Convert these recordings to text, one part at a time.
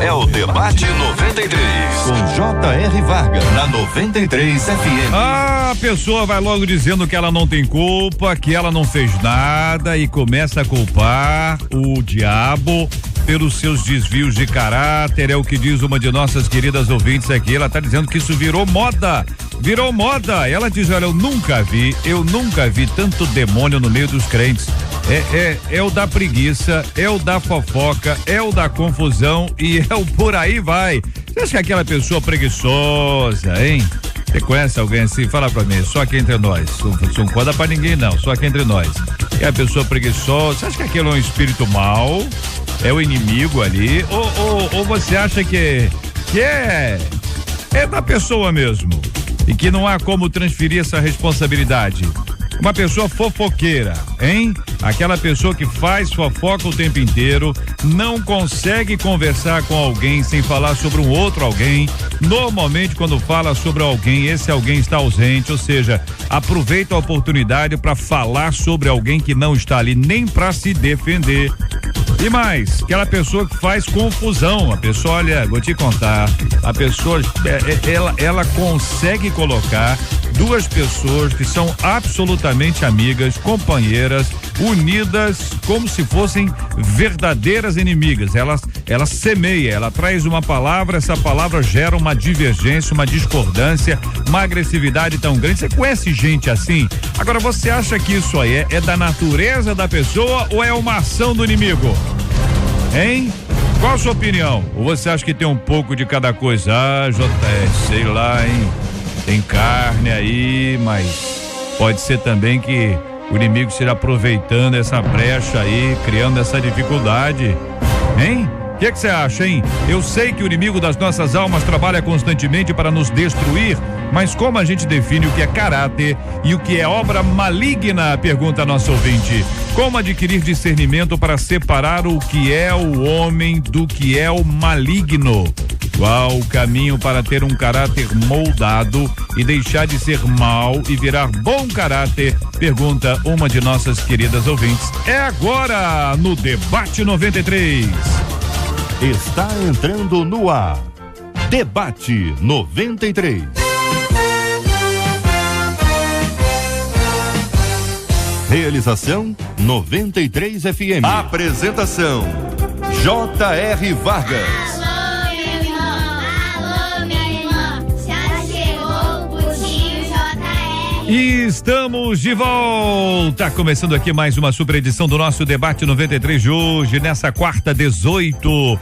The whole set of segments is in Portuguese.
é o Debate 93, com J.R. Vargas, na 93 FM. A pessoa vai logo dizendo que ela não tem culpa, que ela não fez nada e começa a culpar o diabo pelos seus desvios de caráter. É o que diz uma de nossas queridas ouvintes aqui. Ela tá dizendo que isso virou moda. Virou moda. Ela diz: olha, eu nunca vi tanto demônio no meio dos crentes. É o da preguiça, é o da fofoca, é o da confusão e é o por aí vai. Você acha que aquela pessoa preguiçosa, hein? Você conhece alguém assim? Fala pra mim, só aqui entre nós. Não conta pra ninguém não, só aqui entre nós. É a pessoa preguiçosa. Você acha que aquilo é um espírito mau? É o inimigo ali? Ou você acha que é da pessoa mesmo? E que não há como transferir essa responsabilidade? Uma pessoa fofoqueira, hein? Aquela pessoa que faz fofoca o tempo inteiro, não consegue conversar com alguém sem falar sobre um outro alguém. Normalmente, quando fala sobre alguém, esse alguém está ausente, ou seja, aproveita a oportunidade para falar sobre alguém que não está ali, nem para se defender. E mais, aquela pessoa que faz confusão. A pessoa, olha, vou te contar, a pessoa, ela consegue colocar duas pessoas que são absolutamente amigas, companheiras, unidas, como se fossem verdadeiras inimigas. Ela semeia, ela traz uma palavra, essa palavra gera uma divergência, uma discordância, uma agressividade tão grande. Você conhece gente assim? Agora, você acha que isso aí é da natureza da pessoa ou é uma ação do inimigo? Hein? Qual a sua opinião? Ou você acha que tem um pouco de cada coisa? Ah, JS, sei lá, hein? Tem carne aí, mas pode ser também que o inimigo esteja aproveitando essa brecha aí, criando essa dificuldade. Hein? O que você acha, hein? Eu sei que o inimigo das nossas almas trabalha constantemente para nos destruir, mas como a gente define o que é caráter e o que é obra maligna? Pergunta a nossa ouvinte. Como adquirir discernimento para separar o que é o homem do que é o maligno? Qual o caminho para ter um caráter moldado e deixar de ser mau e virar bom caráter? Pergunta uma de nossas queridas ouvintes. É agora no Debate 93. Está entrando no ar. Debate 93. Realização 93 FM. Apresentação J.R. Vargas. E estamos de volta, começando aqui mais uma super edição do nosso Debate 93 de hoje, nessa quarta 18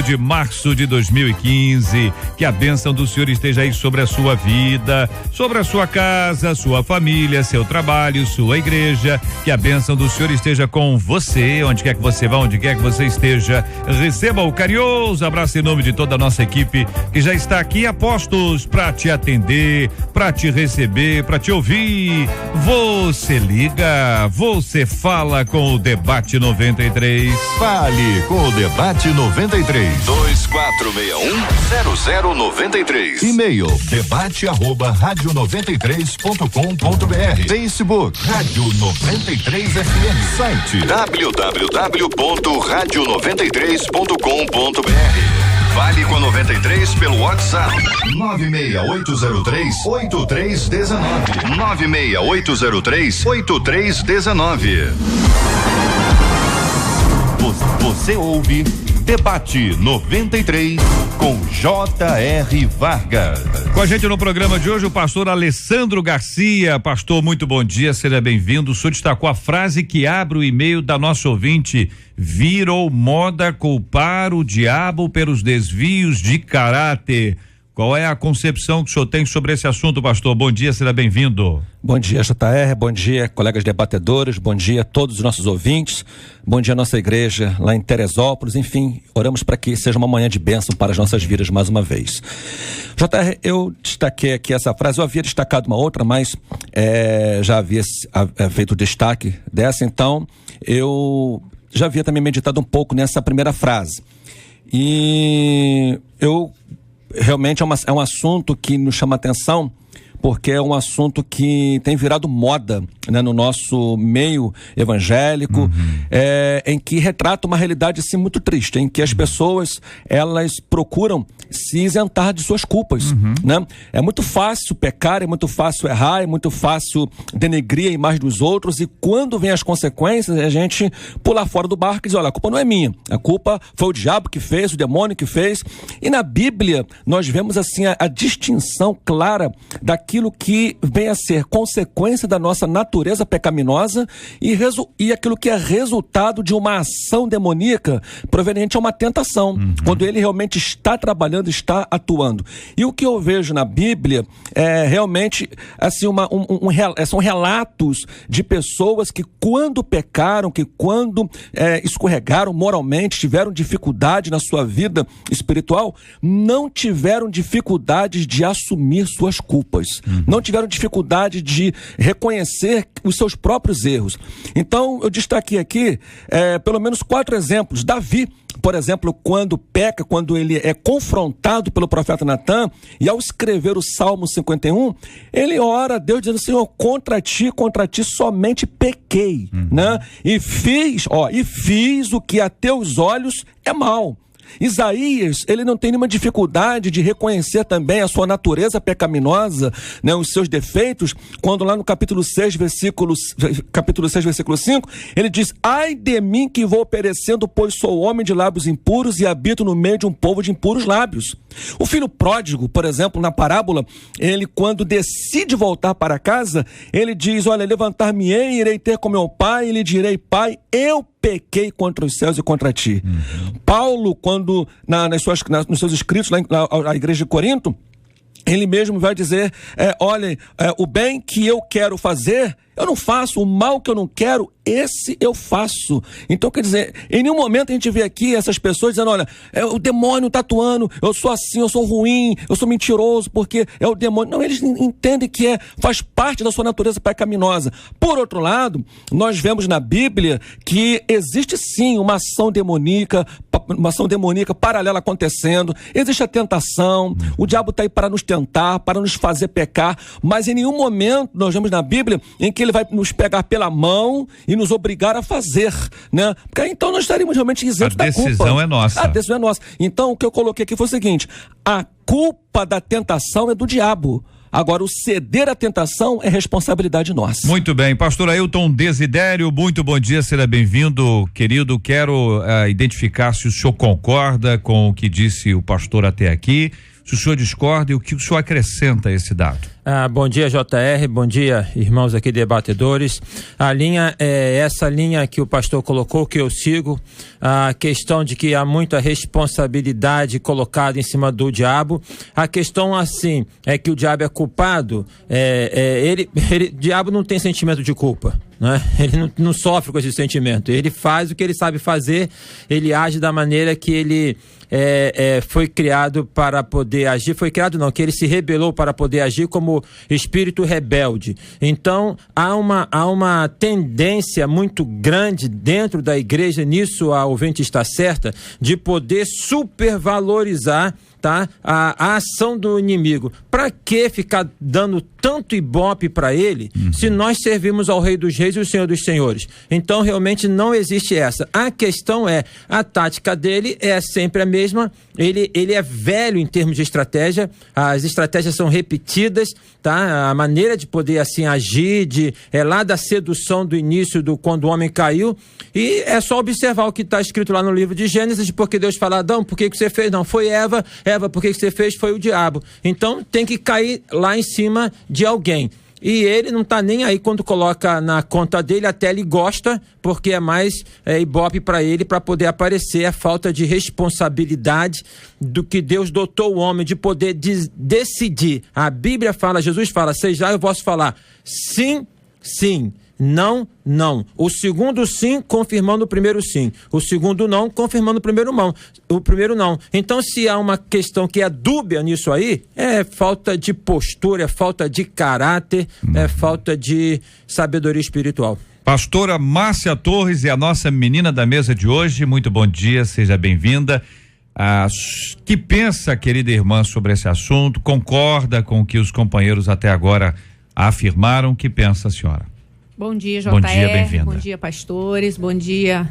de março de 2015. Que a bênção do Senhor esteja aí sobre a sua vida, sobre a sua casa, sua família, seu trabalho, sua igreja. Que a bênção do Senhor esteja com você, onde quer que você vá, onde quer que você esteja. Receba o carinhoso abraço em nome de toda a nossa equipe que já está aqui a postos para te atender, para te receber, para te ouvir. Você liga, você fala com o Debate 93. Fale com o Debate 93. 2461-0093. E-mail debate@radio93.com.br. Facebook Rádio 93 FM. Site www.radio93.com.br. Fale com a 93 pelo WhatsApp 96803-8319. 96803-8319. Você ouve Debate 93 com J.R. Vargas. Com a gente no programa de hoje o pastor Alessandro Garcia. Pastor, muito bom dia, seja bem-vindo. O senhor destacou a frase que abre o e-mail da nossa ouvinte: virou moda culpar o diabo pelos desvios de caráter. Qual é a concepção que o senhor tem sobre esse assunto, pastor? Bom dia, seja bem-vindo. Bom dia, JR, bom dia, colegas debatedores, bom dia a todos os nossos ouvintes, bom dia à nossa igreja lá em Teresópolis. Enfim, oramos para que seja uma manhã de bênção para as nossas vidas mais uma vez. JR, eu destaquei aqui essa frase, eu havia destacado uma outra, mas já havia feito o destaque dessa, então eu já havia também meditado um pouco nessa primeira frase. E eu realmente é um assunto que nos chama atenção, porque é um assunto que tem virado moda, né, no nosso meio evangélico, em que retrata uma realidade assim, muito triste, em que as pessoas elas procuram se isentar de suas culpas, né? É muito fácil pecar, é muito fácil errar, é muito fácil denegrir a imagem dos outros, e quando vem as consequências, a gente pular fora do barco e dizer, olha, a culpa não é minha, a culpa foi o diabo que fez, o demônio que fez. E na Bíblia nós vemos assim a distinção clara daquilo que vem a ser consequência da nossa natureza pecaminosa e aquilo que é resultado de uma ação demoníaca proveniente a uma tentação, quando ele realmente está trabalhando, está atuando. E o que eu vejo na Bíblia é realmente assim, são relatos de pessoas que quando pecaram, que quando escorregaram moralmente, tiveram dificuldade na sua vida espiritual, não tiveram dificuldades de assumir suas culpas, não tiveram dificuldade de reconhecer os seus próprios erros. Então eu destaquei aqui pelo menos 4 exemplos. Davi, por exemplo, quando peca, quando ele é confrontado pelo profeta Natan, e ao escrever o Salmo 51, ele ora a Deus dizendo, Senhor, contra ti somente pequei, né? E fiz o que a teus olhos é mal. Isaías, ele não tem nenhuma dificuldade de reconhecer também a sua natureza pecaminosa, né, os seus defeitos, quando lá no capítulo 6, versículo 5, ele diz, ai de mim que vou perecendo, pois sou homem de lábios impuros e habito no meio de um povo de impuros lábios. O filho pródigo, por exemplo, na parábola, ele quando decide voltar para casa, ele diz, olha, levantar-me-ei, irei ter com meu pai, e lhe direi, pai, eu pequei contra os céus e contra ti. Paulo, quando nos seus escritos lá na igreja de Corinto, ele mesmo vai dizer, olha, o bem que eu quero fazer, eu não faço, o mal que eu não quero, esse eu faço. Então, quer dizer, em nenhum momento a gente vê aqui essas pessoas dizendo, olha, o demônio tá atuando, eu sou assim, eu sou ruim, eu sou mentiroso, porque é o demônio. Não, eles entendem que faz parte da sua natureza pecaminosa. Por outro lado, nós vemos na Bíblia que existe sim uma ação demoníaca paralela acontecendo, existe a tentação, o diabo está aí para nos tentar, para nos fazer pecar, mas em nenhum momento nós vemos na Bíblia em que ele vai nos pegar pela mão e nos obrigar a fazer, né? Porque aí, então nós estaríamos realmente isentos da culpa. A decisão é nossa. A decisão é nossa. Então o que eu coloquei aqui foi o seguinte, a culpa da tentação é do diabo. Agora, o ceder à tentação é responsabilidade nossa. Muito bem. Pastor Ailton Desidério, muito bom dia, seja bem-vindo, querido. Quero identificar se o senhor concorda com o que disse o pastor até aqui, se o senhor discorda e o que o senhor acrescenta a esse dado. Bom dia, JR, bom dia, irmãos aqui debatedores. A linha é essa linha que o pastor colocou, que eu sigo, a questão de que há muita responsabilidade colocada em cima do diabo. A questão, assim, é que o diabo é culpado, o diabo não tem sentimento de culpa, né? Ele não sofre com esse sentimento, ele faz o que ele sabe fazer, ele age da maneira que ele foi criado para poder agir, que ele se rebelou para poder agir como espírito rebelde. Então há uma tendência muito grande dentro da igreja, nisso a ouvinte está certa, de poder supervalorizar, tá, a ação do inimigo. Para que ficar dando tanto ibope para ele, se nós servimos ao Rei dos Reis e o Senhor dos Senhores? Então realmente não existe essa. A questão a tática dele é sempre a mesma, ele é velho em termos de estratégia, as estratégias são repetidas, tá? A maneira de poder assim agir, lá da sedução do início, quando o homem caiu, e é só observar o que está escrito lá no livro de Gênesis, porque Deus fala, Adão, por que você fez? Não, foi Eva, por que você fez? Foi o diabo. Então tem que cair lá em cima de alguém. E ele não está nem aí quando coloca na conta dele, até ele gosta, porque é mais ibope para ele, para poder aparecer a falta de responsabilidade do que Deus dotou o homem de poder decidir. A Bíblia fala, Jesus fala, seja eu posso falar sim, sim, não, não. O segundo sim, confirmando o primeiro sim. O segundo não, confirmando o primeiro não. Então, se há uma questão que é dúbia nisso aí, é falta de postura, é falta de caráter, é falta de sabedoria espiritual. Pastora Márcia Torres é a nossa menina da mesa de hoje. Muito bom dia, seja bem-vinda. Que pensa, querida irmã, sobre esse assunto? Concorda com o que os companheiros até agora afirmaram? Que pensa a senhora? Bom dia, JR. Bom dia, bem-vinda. Bom dia, pastores. Bom dia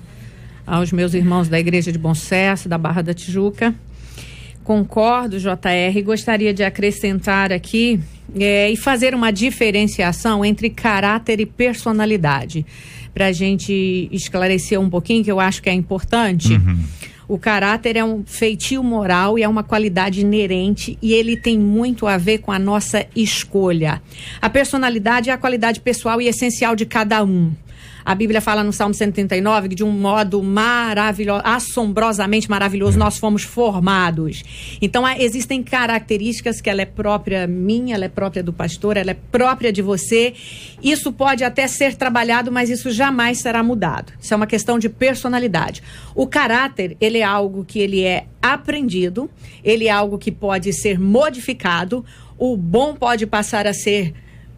aos meus irmãos da Igreja de Bom Sucesso, da Barra da Tijuca. Concordo, JR. Gostaria de acrescentar aqui e fazer uma diferenciação entre caráter e personalidade, para a gente esclarecer um pouquinho, que eu acho que é importante. O caráter é um feitio moral e é uma qualidade inerente, e ele tem muito a ver com a nossa escolha. A personalidade é a qualidade pessoal e essencial de cada um. A Bíblia fala no Salmo 139 que de um modo maravilhoso, assombrosamente maravilhoso, nós fomos formados. Então, existem características que ela é própria minha, ela é própria do pastor, ela é própria de você. Isso pode até ser trabalhado, mas isso jamais será mudado. Isso é uma questão de personalidade. O caráter, ele é algo que ele é aprendido, ele é algo que pode ser modificado. O bom pode passar a ser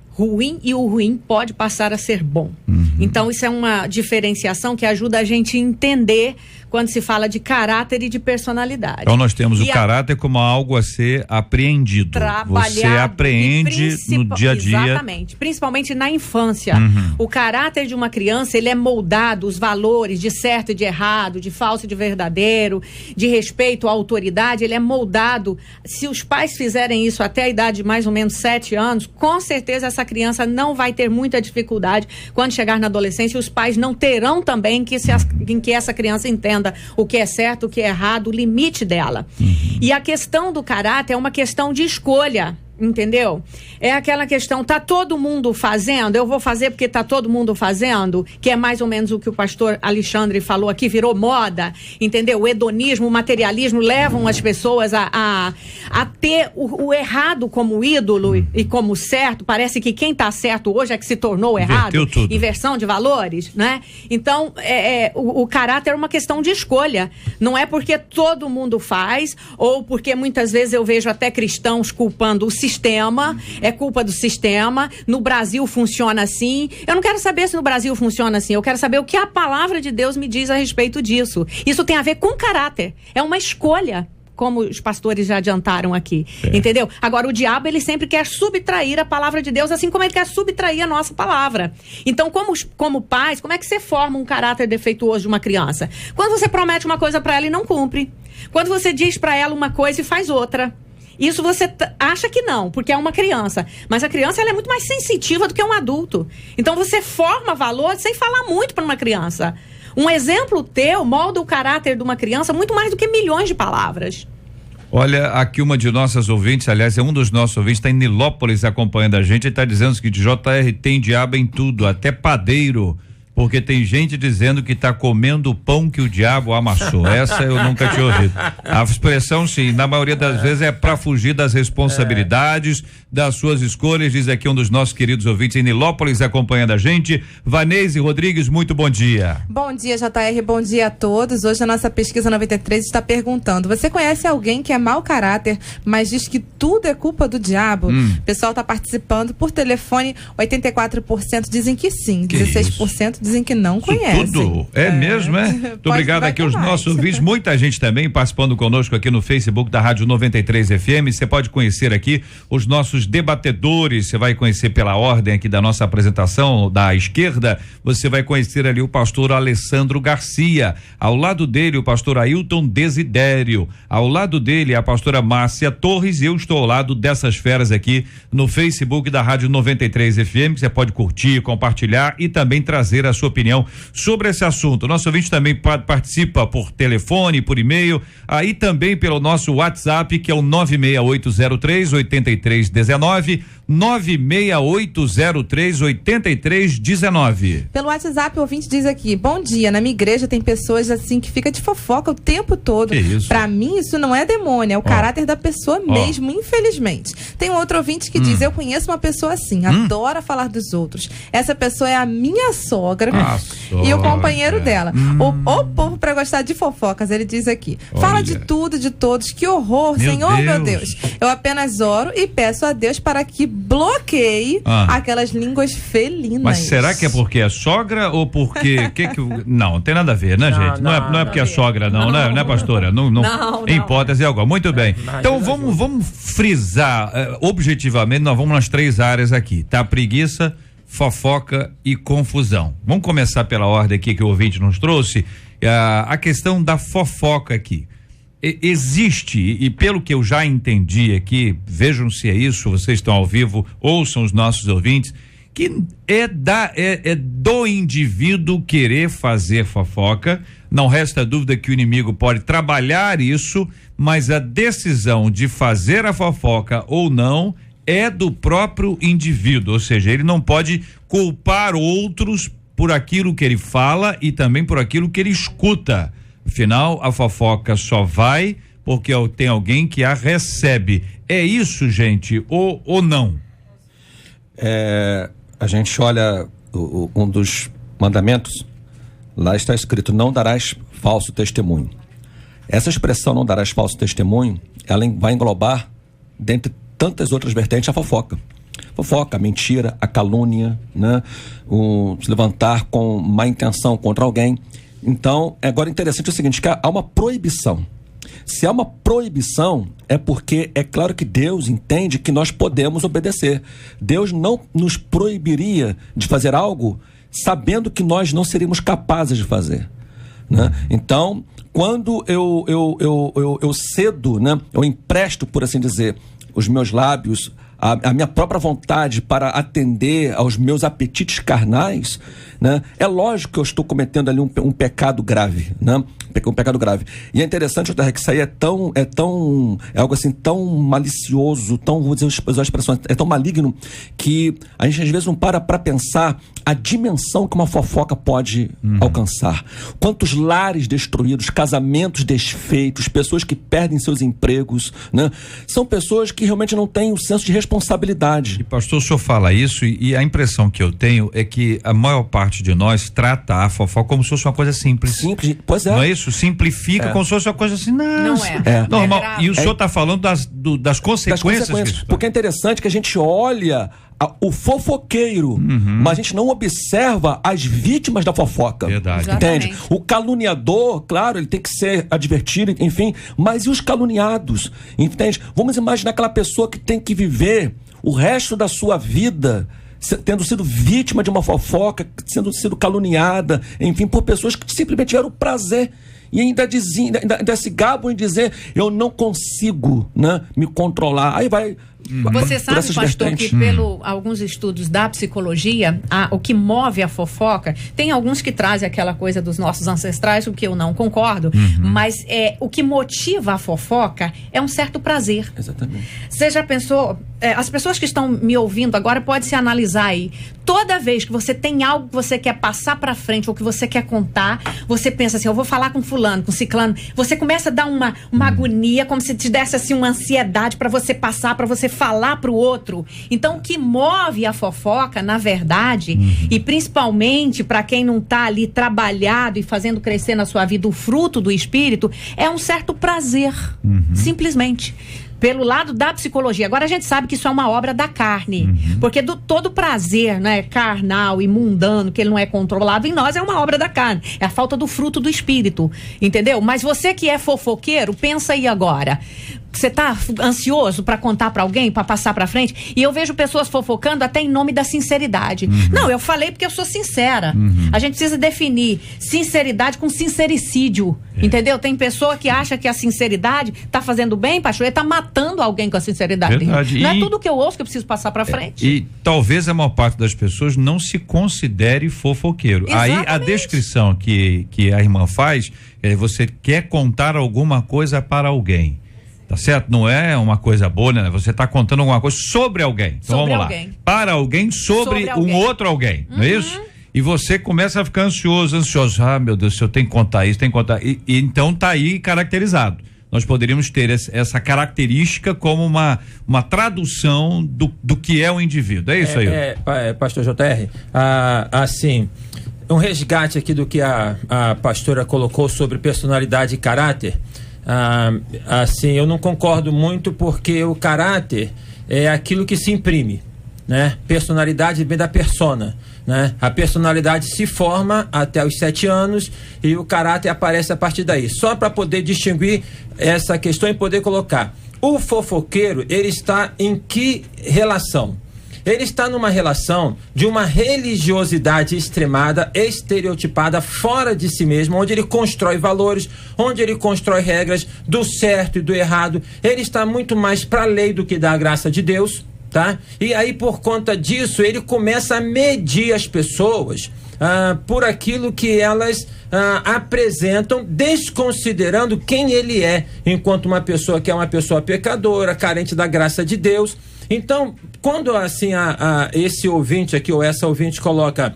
ruim e o ruim pode passar a ser bom. Então, isso é uma diferenciação que ajuda a gente a entender quando se fala de caráter e de personalidade. Então, nós temos o caráter como algo a ser apreendido. Você apreende no dia a dia. Exatamente. Principalmente na infância. O caráter de uma criança, ele é moldado, os valores de certo e de errado, de falso e de verdadeiro, de respeito à autoridade, ele é moldado. Se os pais fizerem isso até a idade de mais ou menos 7 anos, com certeza essa criança não vai ter muita dificuldade quando chegar na adolescência. Os pais não terão também em que essa criança entenda o que é certo, o que é errado, o limite dela. E a questão do caráter é uma questão de escolha. Entendeu? É aquela questão, tá todo mundo fazendo, eu vou fazer porque tá todo mundo fazendo, que é mais ou menos o que o pastor Alexandre falou aqui, virou moda, entendeu? O hedonismo, o materialismo levam as pessoas a ter o errado como ídolo e como certo. Parece que quem tá certo hoje é que se tornou errado. Inversão de valores, né? Então, o caráter é uma questão de escolha. Não é porque todo mundo faz, ou porque muitas vezes eu vejo até cristãos culpando o sistema, é culpa do sistema, no Brasil funciona assim. Eu não quero saber se no Brasil funciona assim, eu quero saber o que a palavra de Deus me diz a respeito disso. Isso tem a ver com caráter, é uma escolha, como os pastores já adiantaram aqui, entendeu? Agora, o diabo, ele sempre quer subtrair a palavra de Deus, assim como ele quer subtrair a nossa palavra. Então, como pais, como é que você forma um caráter defeituoso de uma criança? Quando você promete uma coisa para ela e não cumpre. Quando você diz para ela uma coisa e faz outra. Isso você acha que não, porque é uma criança. Mas a criança, ela é muito mais sensitiva do que um adulto. Então você forma valor sem falar muito para uma criança. Um exemplo teu molda o caráter de uma criança muito mais do que milhões de palavras. Olha, aqui uma de nossas ouvintes, aliás, é um dos nossos ouvintes, está em Nilópolis acompanhando a gente, e está dizendo que JR tem diabo em tudo, até padeiro. Porque tem gente dizendo que está comendo o pão que o diabo amassou. Essa eu nunca tinha ouvido. A expressão, sim, na maioria das vezes é para fugir das responsabilidades, das suas escolhas, diz aqui um dos nossos queridos ouvintes em Nilópolis acompanhando a gente. Vanese Rodrigues, muito bom dia. Bom dia, JR, bom dia a todos. Hoje a nossa pesquisa 93 está perguntando: você conhece alguém que é mau caráter, mas diz que tudo é culpa do diabo? O pessoal está participando por telefone, 84% dizem que sim, 16% dizem que não conhecem. Tudo? É mesmo, é? Muito obrigado aqui aos nossos ouvintes, muita gente também participando conosco aqui no Facebook da Rádio 93 FM. Você pode conhecer aqui os nossos debatedores, você vai conhecer pela ordem aqui da nossa apresentação, da esquerda, você vai conhecer ali o pastor Alessandro Garcia, ao lado dele o pastor Ailton Desidério, ao lado dele a pastora Márcia Torres, e eu estou ao lado dessas feras aqui no Facebook da Rádio 93 FM, que você pode curtir, compartilhar e também trazer a sua opinião sobre esse assunto. Nosso ouvinte também participa por telefone, por e-mail, aí também pelo nosso WhatsApp, que é o 96803-8319, 96803-8319. Pelo WhatsApp, o ouvinte diz aqui: bom dia, na minha igreja tem pessoas assim que fica de fofoca o tempo todo. Pra mim isso não é demônio, é o caráter da pessoa mesmo, infelizmente. Tem um outro ouvinte que diz: eu conheço uma pessoa assim, adora falar dos outros. Essa pessoa é a minha sogra e o companheiro dela. O povo pra gostar de fofocas, ele diz aqui: fala de tudo, de todos, que horror, Senhor, meu Deus. Eu apenas oro e peço a Deus para que bloqueie aquelas línguas felinas. Mas será que é porque é sogra ou porque... Não tem nada a ver, né, gente? Não é porque é sogra, não, né, pastora? Não. Em hipótese alguma. Muito bem. Então vamos frisar, objetivamente, nós vamos nas 3 áreas aqui, tá? Preguiça, fofoca e confusão. Vamos começar pela ordem aqui que o ouvinte nos trouxe, a questão da fofoca aqui. Existe, e pelo que eu já entendi aqui, vejam se é isso, vocês estão ao vivo, ouçam os nossos ouvintes, que é do indivíduo querer fazer fofoca. Não resta dúvida que o inimigo pode trabalhar isso, mas a decisão de fazer a fofoca ou não é do próprio indivíduo, ou seja, ele não pode culpar outros por aquilo que ele fala e também por aquilo que ele escuta. Afinal, a fofoca só vai porque tem alguém que a recebe. É isso, gente, ou não? A gente olha um dos mandamentos, lá está escrito: não darás falso testemunho. Essa expressão, não darás falso testemunho, ela vai englobar, dentre tantas outras vertentes, a fofoca. Fofoca, a mentira, a calúnia, né? Se levantar com má intenção contra alguém. Então, agora interessante é o seguinte, que há uma proibição. Se há uma proibição, é porque é claro que Deus entende que nós podemos obedecer. Deus não nos proibiria de fazer algo sabendo que nós não seríamos capazes de fazer, né? Então, quando eu cedo, né? Eu empresto, por assim dizer, os meus lábios, a minha própria vontade para atender aos meus apetites carnais, né? É lógico que eu estou cometendo ali um pecado grave, né? Um pecado grave. E é interessante, que isso aí é algo assim tão malicioso, vou usar a expressão, é tão maligno, que a gente às vezes não para pensar a dimensão que uma fofoca pode alcançar. Quantos lares destruídos, casamentos desfeitos, pessoas que perdem seus empregos, né? São pessoas que realmente não têm o senso de responsabilidade. E pastor, o senhor fala isso e a impressão que eu tenho é que a maior parte de nós trata a fofoca como se fosse uma coisa simples. Simples, pois é. Não é isso? Simplifica como se fosse uma coisa assim, não é. Normal. E o senhor está falando das consequências. Porque é interessante que a gente olha o fofoqueiro, mas a gente não observa as vítimas da fofoca. Verdade. Entende? O caluniador, claro, ele tem que ser advertido, enfim, mas e os caluniados? Entende? Vamos imaginar aquela pessoa que tem que viver o resto da sua vida tendo sido vítima de uma fofoca, sendo caluniada, enfim, por pessoas que simplesmente tiveram o prazer e ainda se gabam em dizer: eu não consigo, né, me controlar. Aí vai... Você sabe, pastor, que alguns estudos da psicologia, o que move a fofoca, tem alguns que trazem aquela coisa dos nossos ancestrais, o que eu não concordo, mas o que motiva a fofoca é um certo prazer. Exatamente. Você já pensou, as pessoas que estão me ouvindo agora podem se analisar aí, toda vez que você tem algo que você quer passar pra frente ou que você quer contar, você pensa assim: eu vou falar com fulano, com ciclano, você começa a dar uma agonia, como se te desse assim uma ansiedade pra você passar, pra você falar pro outro. Então, o que move a fofoca, na verdade, e principalmente para quem não tá ali trabalhado e fazendo crescer na sua vida o fruto do espírito, é um certo prazer, simplesmente. Pelo lado da psicologia. Agora a gente sabe que isso é uma obra da carne, porque todo prazer, né, carnal e mundano, que ele não é controlado em nós, é uma obra da carne, é a falta do fruto do espírito, entendeu? Mas você que é fofoqueiro, pensa aí agora, você tá ansioso para contar para alguém, para passar para frente, e eu vejo pessoas fofocando até em nome da sinceridade. Não, eu falei porque eu sou sincera. A gente precisa definir sinceridade com sincericídio, entendeu? Tem pessoa que acha que a sinceridade tá fazendo bem, pastor, ele tá matando alguém com a sinceridade. Verdade. Não é tudo que eu ouço que eu preciso passar para frente. E talvez a maior parte das pessoas não se considere fofoqueiro. Exatamente. Aí a descrição que a irmã faz é: você quer contar alguma coisa para alguém. Tá certo? Não é uma coisa boa, né? Você está contando alguma coisa sobre alguém. Então sobre vamos alguém. lá. Para alguém, sobre um outro alguém. Não é isso? E você começa a ficar ansioso. Ah, meu Deus, se eu tenho que contar isso, tem que contar. E então tá aí caracterizado. Nós poderíamos ter essa característica como uma tradução do que é o indivíduo. É isso aí. Pastor JR, assim, um resgate aqui do que a pastora colocou sobre personalidade e caráter. assim, eu não concordo muito, porque o caráter é aquilo que se imprime, né? Personalidade vem da persona, né? A personalidade se forma até os 7 anos e o caráter aparece a partir daí. Só para poder distinguir essa questão e poder colocar. O fofoqueiro, ele está em que relação? Ele está numa relação de uma religiosidade extremada, estereotipada, fora de si mesmo, onde ele constrói valores, onde ele constrói regras do certo e do errado. Ele está muito mais para a lei do que da graça de Deus, tá? E aí, por conta disso, ele começa a medir as pessoas por aquilo que elas apresentam, desconsiderando quem ele é, enquanto uma pessoa que é uma pessoa pecadora, carente da graça de Deus. Então, quando assim esse ouvinte aqui, ou essa ouvinte, coloca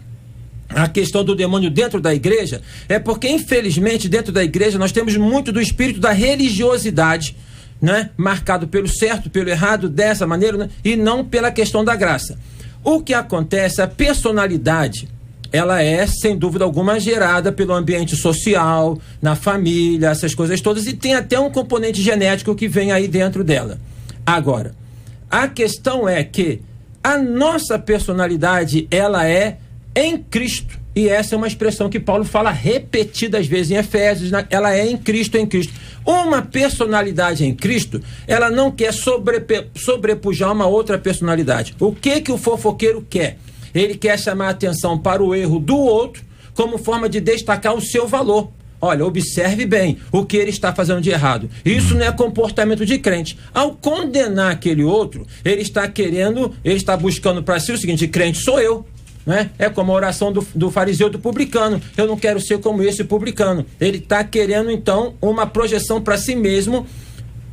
a questão do demônio dentro da igreja, é porque, infelizmente, dentro da igreja nós temos muito do espírito da religiosidade, né? Marcado pelo certo, pelo errado, dessa maneira, né? E não pela questão da graça. O que acontece, a personalidade, ela é, sem dúvida alguma, gerada pelo ambiente social, na família, essas coisas todas, e tem até um componente genético que vem aí dentro dela. Agora, a questão é que a nossa personalidade, ela é em Cristo. E essa é uma expressão que Paulo fala repetidas vezes em Efésios, ela é em Cristo, em Cristo. Uma personalidade em Cristo, ela não quer sobrepujar uma outra personalidade. O que o fofoqueiro quer? Ele quer chamar a atenção para o erro do outro como forma de destacar o seu valor. Olha, observe bem o que ele está fazendo de errado. Isso não é comportamento de crente. Ao condenar aquele outro, ele está buscando para si o seguinte: crente sou eu. Né? É como a oração do fariseu, do publicano. Eu não quero ser como esse publicano. Ele está querendo, então, uma projeção para si mesmo,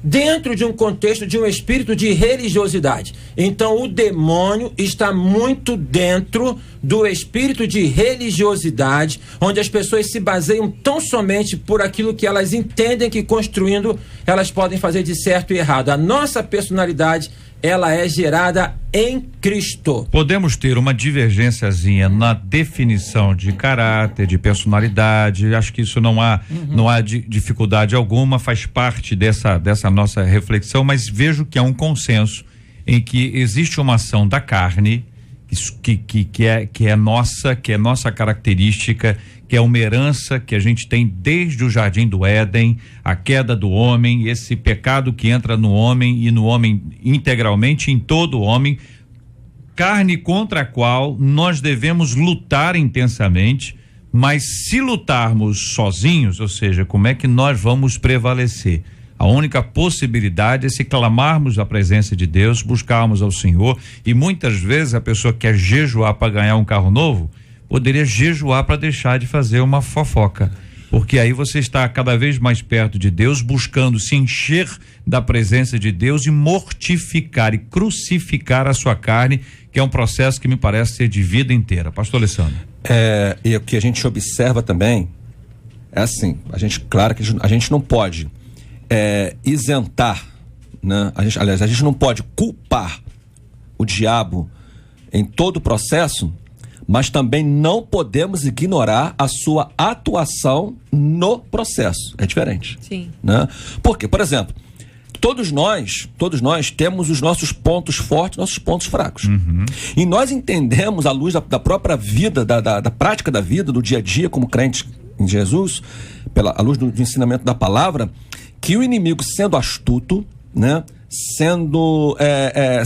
dentro de um contexto de um espírito de religiosidade. Então o demônio está muito dentro do espírito de religiosidade, onde as pessoas se baseiam tão somente por aquilo que elas entendem que, construindo, elas podem fazer de certo e errado. A nossa personalidade, ela é gerada em Cristo. Podemos ter uma divergênciazinha na definição de caráter, de personalidade. Acho que isso não há dificuldade alguma, faz parte dessa nossa reflexão, mas vejo que há um consenso em que existe uma ação da carne que é nossa característica, que é uma herança que a gente tem desde o Jardim do Éden, a queda do homem, esse pecado que entra no homem e no homem integralmente, em todo homem, carne contra a qual nós devemos lutar intensamente, mas se lutarmos sozinhos, ou seja, como é que nós vamos prevalecer? A única possibilidade é se clamarmos a presença de Deus, buscarmos ao Senhor, e muitas vezes a pessoa quer jejuar para ganhar um carro novo, poderia jejuar para deixar de fazer uma fofoca, porque aí você está cada vez mais perto de Deus, buscando se encher da presença de Deus e mortificar e crucificar a sua carne, que é um processo que me parece ser de vida inteira. Pastor Alessandro. E o que a gente observa também é assim, claro que a gente não pode isentar, né? A gente não pode culpar o diabo em todo o processo, mas também não podemos ignorar a sua atuação no processo. É diferente. Sim. Né? Porque, por exemplo, todos nós temos os nossos pontos fortes, nossos pontos fracos. Uhum. E nós entendemos, à luz da própria vida, da prática da vida, do dia a dia como crentes em Jesus, à luz do ensinamento da palavra, que o inimigo, sendo astuto, né, sendo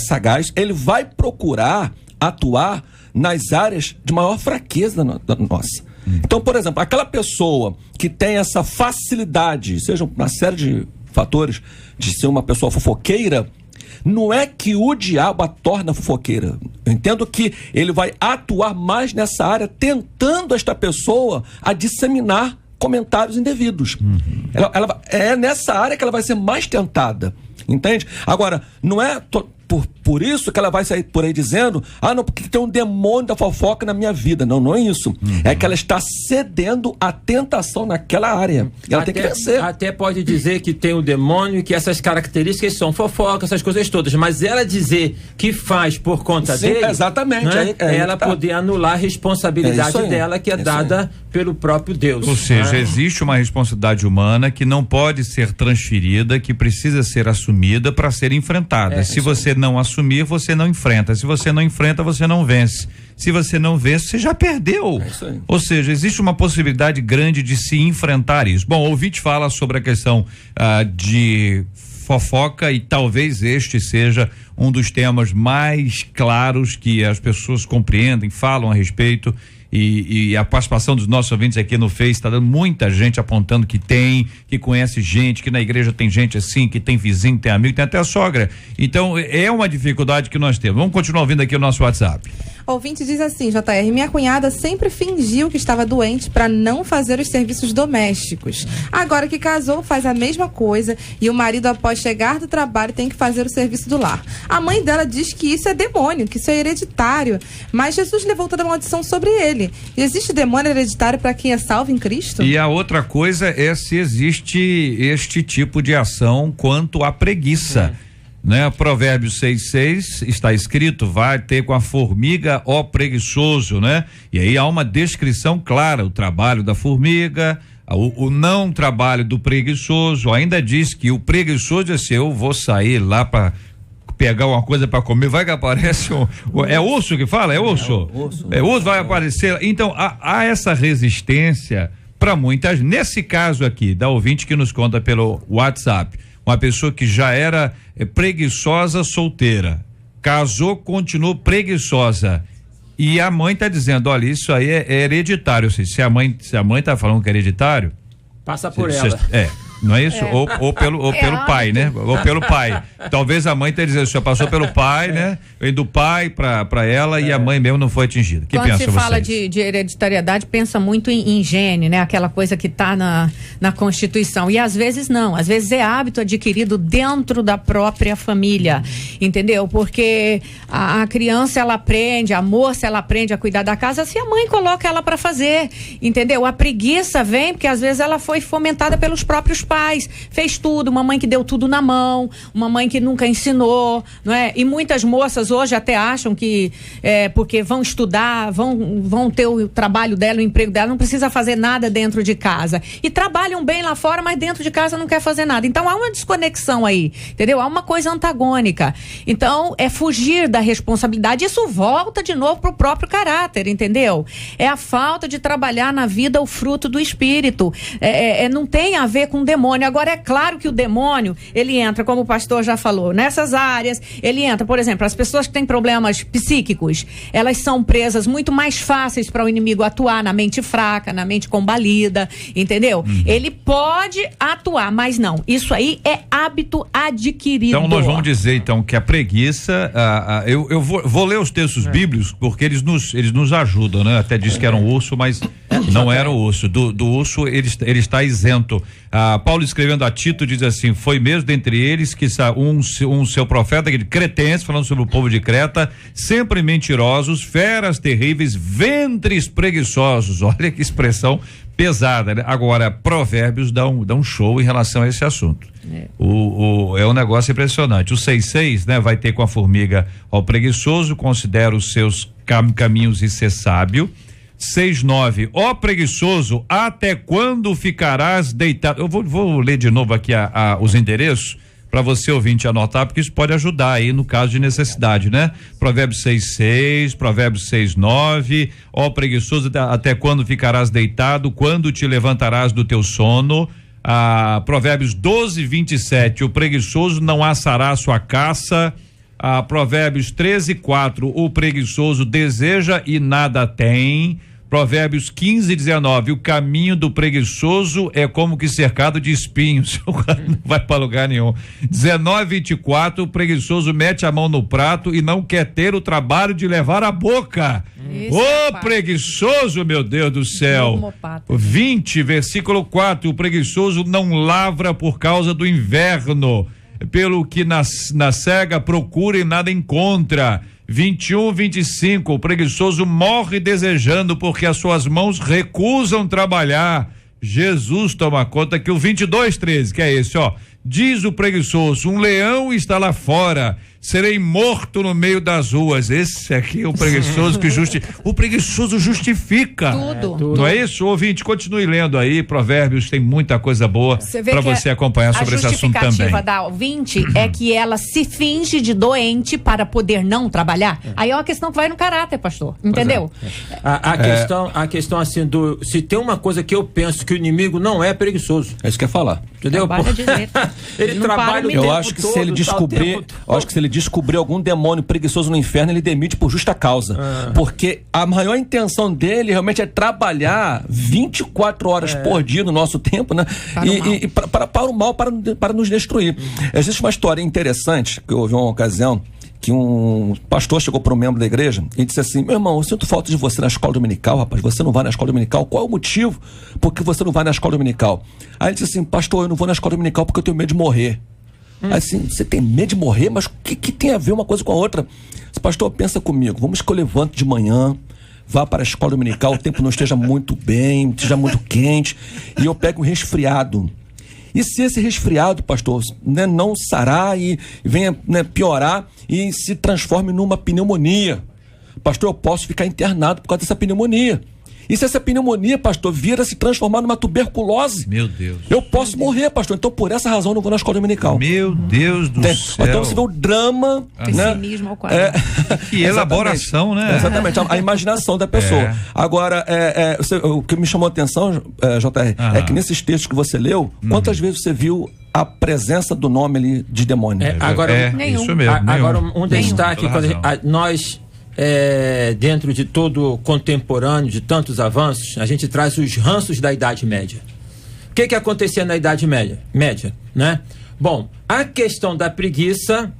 sagaz, ele vai procurar atuar nas áreas de maior fraqueza da nossa. Então, por exemplo, aquela pessoa que tem essa facilidade, seja uma série de fatores, de ser uma pessoa fofoqueira, não é que o diabo a torna fofoqueira. Eu entendo que ele vai atuar mais nessa área, tentando esta pessoa a disseminar comentários indevidos. Ela é nessa área que ela vai ser mais tentada, entende? Agora, não é Por isso que ela vai sair por aí dizendo, não, porque tem um demônio da fofoca na minha vida. Não, não é isso. É que ela está cedendo à tentação naquela área. E ela tem que vencer. Até pode dizer que tem o demônio, que essas características são fofoca, essas coisas todas. Mas ela dizer que faz por conta dele... Exatamente. Né? Ela poder anular a responsabilidade dela, que é dada pelo próprio Deus. Ou seja, existe uma responsabilidade humana que não pode ser transferida, que precisa ser assumida para ser enfrentada. Se você não assumir, você não enfrenta. Se você não enfrenta, você não vence. Se você não vence, você já perdeu. Ou seja, existe uma possibilidade grande de se enfrentar isso. Bom, o ouvinte fala sobre a questão de fofoca e talvez este seja um dos temas mais claros que as pessoas compreendem, falam a respeito. E a participação dos nossos ouvintes aqui no Face está dando muita gente apontando que conhece gente, que na igreja tem gente assim, que tem vizinho, tem amigo, tem até a sogra. Então é uma dificuldade que nós temos. Vamos continuar ouvindo aqui o nosso WhatsApp. O ouvinte diz assim, JR, minha cunhada sempre fingiu que estava doente para não fazer os serviços domésticos. Agora que casou, faz a mesma coisa e o marido, após chegar do trabalho, tem que fazer o serviço do lar. A mãe dela diz que isso é demônio, que isso é hereditário, mas Jesus levou toda a maldição sobre ele. Existe demônio hereditário para quem é salvo em Cristo? E a outra coisa é se existe este tipo de ação quanto à preguiça. Né? Provérbios 6:6 está escrito, vai ter com a formiga, ó preguiçoso, né? E aí há uma descrição clara, o trabalho da formiga, o não trabalho do preguiçoso. Ainda diz que o preguiçoso é se eu vou sair lá para pegar uma coisa para comer, vai que aparece é urso que fala? É urso? É urso, vai aparecer. Então há essa resistência para muitas. Nesse caso aqui, da ouvinte que nos conta pelo WhatsApp, uma pessoa que já era preguiçosa solteira, casou, continuou preguiçosa, e a mãe está dizendo, olha, isso aí é hereditário. Se a mãe está falando que é hereditário, passa por ela. Não é isso? Ou pelo pai, né? Ou pelo pai. Talvez a mãe tenha dizendo, o senhor passou pelo pai, né? Vem do pai pra ela e a mãe mesmo não foi atingida. Que Quando pensa se fala de hereditariedade, pensa muito em gene, né? Aquela coisa que está na Constituição. E às vezes não. Às vezes é hábito adquirido dentro da própria família. Entendeu? Porque a criança, ela aprende, a moça, ela aprende a cuidar da casa se a mãe coloca ela para fazer. Entendeu? A preguiça vem porque às vezes ela foi fomentada pelos próprios pais, fez tudo, uma mãe que deu tudo na mão, uma mãe que nunca ensinou, não é? E muitas moças hoje até acham que porque vão estudar, vão ter o trabalho dela, o emprego dela, não precisa fazer nada dentro de casa. E trabalham bem lá fora, mas dentro de casa não quer fazer nada. Então há uma desconexão aí, entendeu? Há uma coisa antagônica. Então é fugir da responsabilidade. Isso volta de novo pro próprio caráter, entendeu? É a falta de trabalhar na vida o fruto do espírito. Não tem a ver com demônio. Agora, é claro que o demônio, ele entra, como o pastor já falou, nessas áreas, ele entra, por exemplo, as pessoas que têm problemas psíquicos, elas são presas muito mais fáceis para o inimigo atuar na mente fraca, na mente combalida, entendeu? Ele pode atuar, mas não. Isso aí é hábito adquirido. Então, nós vamos dizer, então, que a preguiça, eu vou ler os textos bíblicos, porque eles nos ajudam, né? Até disse que era um urso, mas não era o urso. Do urso, ele está isento. Paulo escrevendo a Tito diz assim, foi mesmo dentre eles que um seu profeta, cretense, falando sobre o povo de Creta, sempre mentirosos, feras terríveis, ventres preguiçosos. Olha que expressão pesada, né? Agora, Provérbios dá um show em relação a esse assunto. É um negócio impressionante. O 6:6, né? Vai ter com a formiga ao preguiçoso, considera os seus caminhos e ser sábio. 6:9, ó preguiçoso, até quando ficarás deitado? Eu vou ler de novo aqui os endereços para você ouvinte anotar, porque isso pode ajudar aí no caso de necessidade, né? Provérbios 6:6, Provérbios 6:9, ó preguiçoso, até quando ficarás deitado, quando te levantarás do teu sono? Provérbios 12:27, o preguiçoso não assará a sua caça. Provérbios 13:4, o preguiçoso deseja e nada tem. Provérbios 15:19, o caminho do preguiçoso é como que cercado de espinhos, não vai para lugar nenhum. 19:24, o preguiçoso mete a mão no prato e não quer ter o trabalho de levar a boca. Ô preguiçoso, meu Deus do céu. 20, versículo 4, o preguiçoso não lavra por causa do inverno. pelo que na cega procura e nada encontra. 21, 25, o preguiçoso morre desejando porque as suas mãos recusam trabalhar. Jesus toma conta. Que o 22, 13, que é esse, ó. Diz o preguiçoso: um leão está lá fora, serei morto no meio das ruas. Esse aqui é o preguiçoso que o preguiçoso justifica. Tudo. Não é isso? Ouvinte, continue lendo aí, Provérbios tem muita coisa boa para você acompanhar sobre esse assunto também. A justificativa da ouvinte é que ela se finge de doente para poder não trabalhar. Aí é uma questão que vai no caráter, pastor, entendeu? A questão assim, se tem uma coisa que eu penso que o inimigo não é preguiçoso. É isso que eu ia falar. Entendeu? Ele trabalha o tempo todo. Eu acho que se ele descobrir algum demônio preguiçoso no inferno, ele demite por justa causa. Porque a maior intenção dele realmente é trabalhar 24 horas por dia no nosso tempo, né? Para o mal, para nos destruir. Existe uma história interessante que eu ouvi uma ocasião que um pastor chegou para um membro da igreja e disse assim: meu irmão, eu sinto falta de você na escola dominical, rapaz, você não vai na escola dominical, qual é o motivo por que você não vai na escola dominical? Aí ele disse assim: pastor, eu não vou na escola dominical porque eu tenho medo de morrer. Aí assim, você tem medo de morrer? Mas o que tem a ver uma coisa com a outra? Disse: pastor, pensa comigo, vamos que eu levanto de manhã, vá para a escola dominical, o tempo não esteja muito bem, esteja muito quente, e eu pego um resfriado. E se esse resfriado, pastor, né, não sarar e venha, né, piorar e se transforme numa pneumonia, pastor, eu posso ficar internado por causa dessa pneumonia. E se essa pneumonia, pastor, vir a se transformar numa tuberculose, meu Deus, eu posso morrer, pastor. Então, por essa razão, eu não vou na escola dominical. Meu Deus do céu. Então, você vê o drama, pessimismo ao quadrado. Que elaboração, né? Exatamente, a imaginação da pessoa. Agora, o que me chamou a atenção, JR, é que nesses textos que você leu, quantas vezes você viu a presença do nome ali de demônio? Isso mesmo. Agora, um destaque, quando nós... dentro de todo contemporâneo, de tantos avanços, a gente traz os ranços da Idade Média. O que acontecia na Idade Média, né? Bom, a questão da preguiça,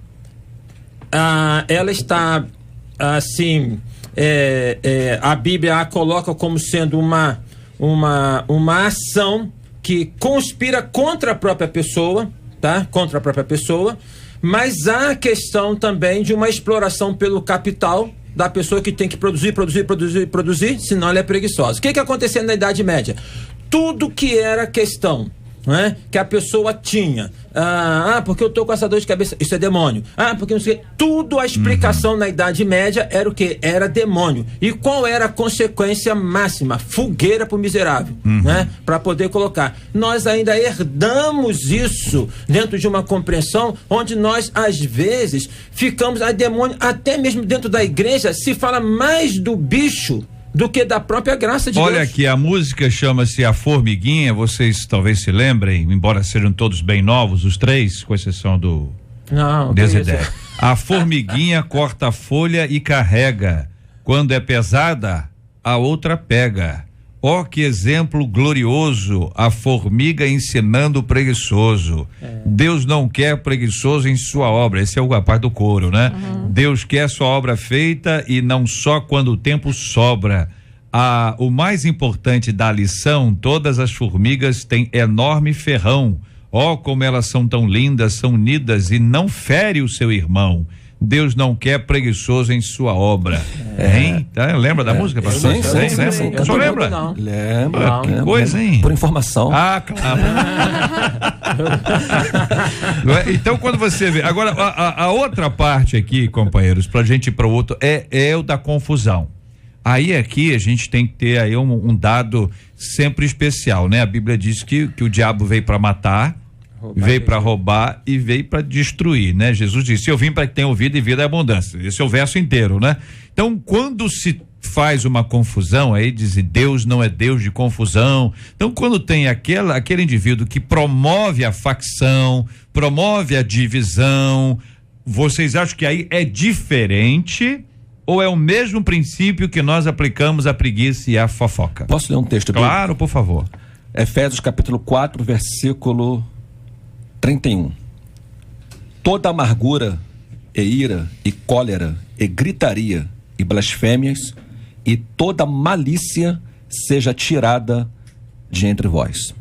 ela está assim, a Bíblia a coloca como sendo uma ação que conspira contra a própria pessoa, tá? Contra a própria pessoa, mas há a questão também de uma exploração pelo capital da pessoa que tem que produzir, senão ela é preguiçosa. O que acontecia na Idade Média? Tudo que era questão, né, que a pessoa tinha, porque eu tô com essa dor de cabeça, isso é demônio, porque não sei, tudo a explicação na Idade Média era o quê? Era demônio. E qual era a consequência máxima? Fogueira pro miserável, né, para poder colocar. Nós ainda herdamos isso dentro de uma compreensão onde nós às vezes ficamos a demônio, até mesmo dentro da igreja se fala mais do bicho do que da própria graça de Deus. Olha aqui, a música chama-se A Formiguinha, vocês talvez se lembrem, embora sejam todos bem novos, os três, com exceção do Desidério. A formiguinha corta a folha e carrega, quando é pesada, a outra pega. Ó, que exemplo glorioso, a formiga ensinando o preguiçoso. Deus não quer preguiçoso em sua obra. Esse é a parte do coro, né? Deus quer sua obra feita e não só quando o tempo sobra. O mais importante da lição, todas as formigas têm enorme ferrão. Ó, como elas são tão lindas, são unidas e não fere o seu irmão. Deus não quer preguiçoso em sua obra. Hein? Lembra da música? Sim. O senhor lembra? Não. Lembra. Que coisa, hein? Por informação. Claro. Então, quando você vê... Agora, a outra parte aqui, companheiros, pra gente ir para o outro, é o da confusão. Aí aqui a gente tem que ter aí um dado sempre especial, né? A Bíblia diz que o diabo veio para matar, veio para roubar e veio para destruir, né? Jesus disse: eu vim para que tenham vida e vida em abundância. Esse é o verso inteiro, né? Então, quando se faz uma confusão, aí diz: Deus não é Deus de confusão. Então, quando tem aquele indivíduo que promove a facção, promove a divisão, vocês acham que aí é diferente ou é o mesmo princípio que nós aplicamos à preguiça e à fofoca? Posso ler um texto? Claro, por favor. Efésios capítulo 4, versículo 31. Toda amargura e ira e cólera e gritaria e blasfêmias e toda malícia seja tirada de entre vós.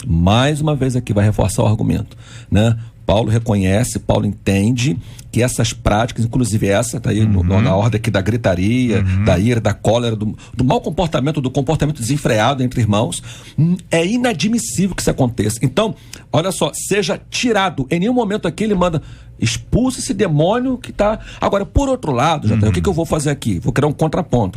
Mais uma vez aqui vai reforçar o argumento, né? Paulo reconhece, Paulo entende que essas práticas, inclusive essa, tá aí na ordem aqui da gritaria, da ira, da cólera, do mau comportamento, do comportamento desenfreado entre irmãos, é inadmissível que isso aconteça. Então, olha só, seja tirado. Em nenhum momento aqui ele manda, expulse esse demônio que está... Agora, por outro lado, o que eu vou fazer aqui? Vou criar um contraponto.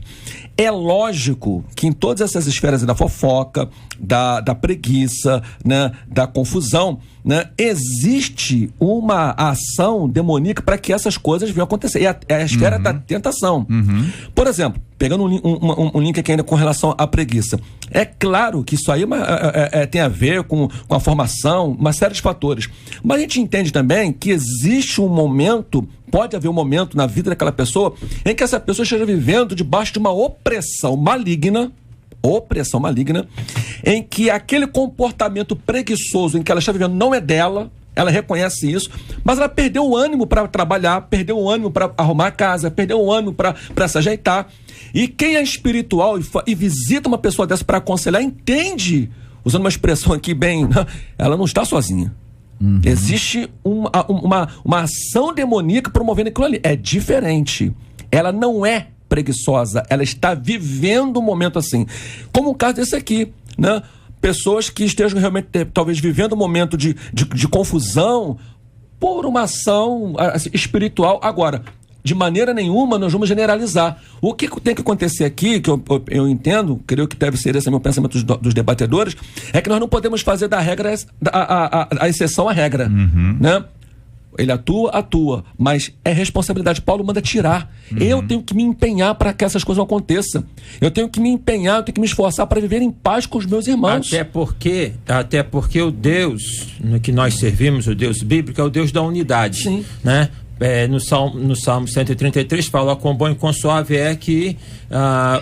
É lógico que em todas essas esferas da fofoca, da preguiça, né, da confusão, né, existe uma ação demoníaca para que essas coisas venham acontecer. É a esfera da tentação. Por exemplo, pegando um link aqui ainda com relação à preguiça. É claro que isso aí tem a ver com a formação, uma série de fatores. Mas a gente entende também que existe um momento, pode haver um momento na vida daquela pessoa em que essa pessoa esteja vivendo debaixo de uma opressão maligna, em que aquele comportamento preguiçoso em que ela está vivendo não é dela, ela reconhece isso, mas ela perdeu o ânimo para trabalhar, perdeu o ânimo para arrumar a casa, perdeu o ânimo para se ajeitar. E quem é espiritual e visita uma pessoa dessa para aconselhar, entende, usando uma expressão aqui bem, ela não está sozinha. Existe uma ação demoníaca promovendo aquilo ali. É diferente. Ela não é preguiçosa, ela está vivendo um momento assim. Como o caso desse aqui, né? Pessoas que estejam realmente, talvez, vivendo um momento de confusão por uma ação espiritual. Agora, de maneira nenhuma nós vamos generalizar. O que tem que acontecer aqui, que eu entendo, creio que deve ser esse meu pensamento dos debatedores, é que nós não podemos fazer da regra a exceção à regra, né? Ele atua, mas é responsabilidade. Paulo manda tirar. Eu tenho que me empenhar para que essas coisas não aconteçam. Eu tenho que me empenhar, eu tenho que me esforçar para viver em paz com os meus irmãos. Até porque o Deus que nós servimos, o Deus bíblico, é o Deus da unidade. Sim. Né? No Salmo 133 fala: quão bom e quão suave é que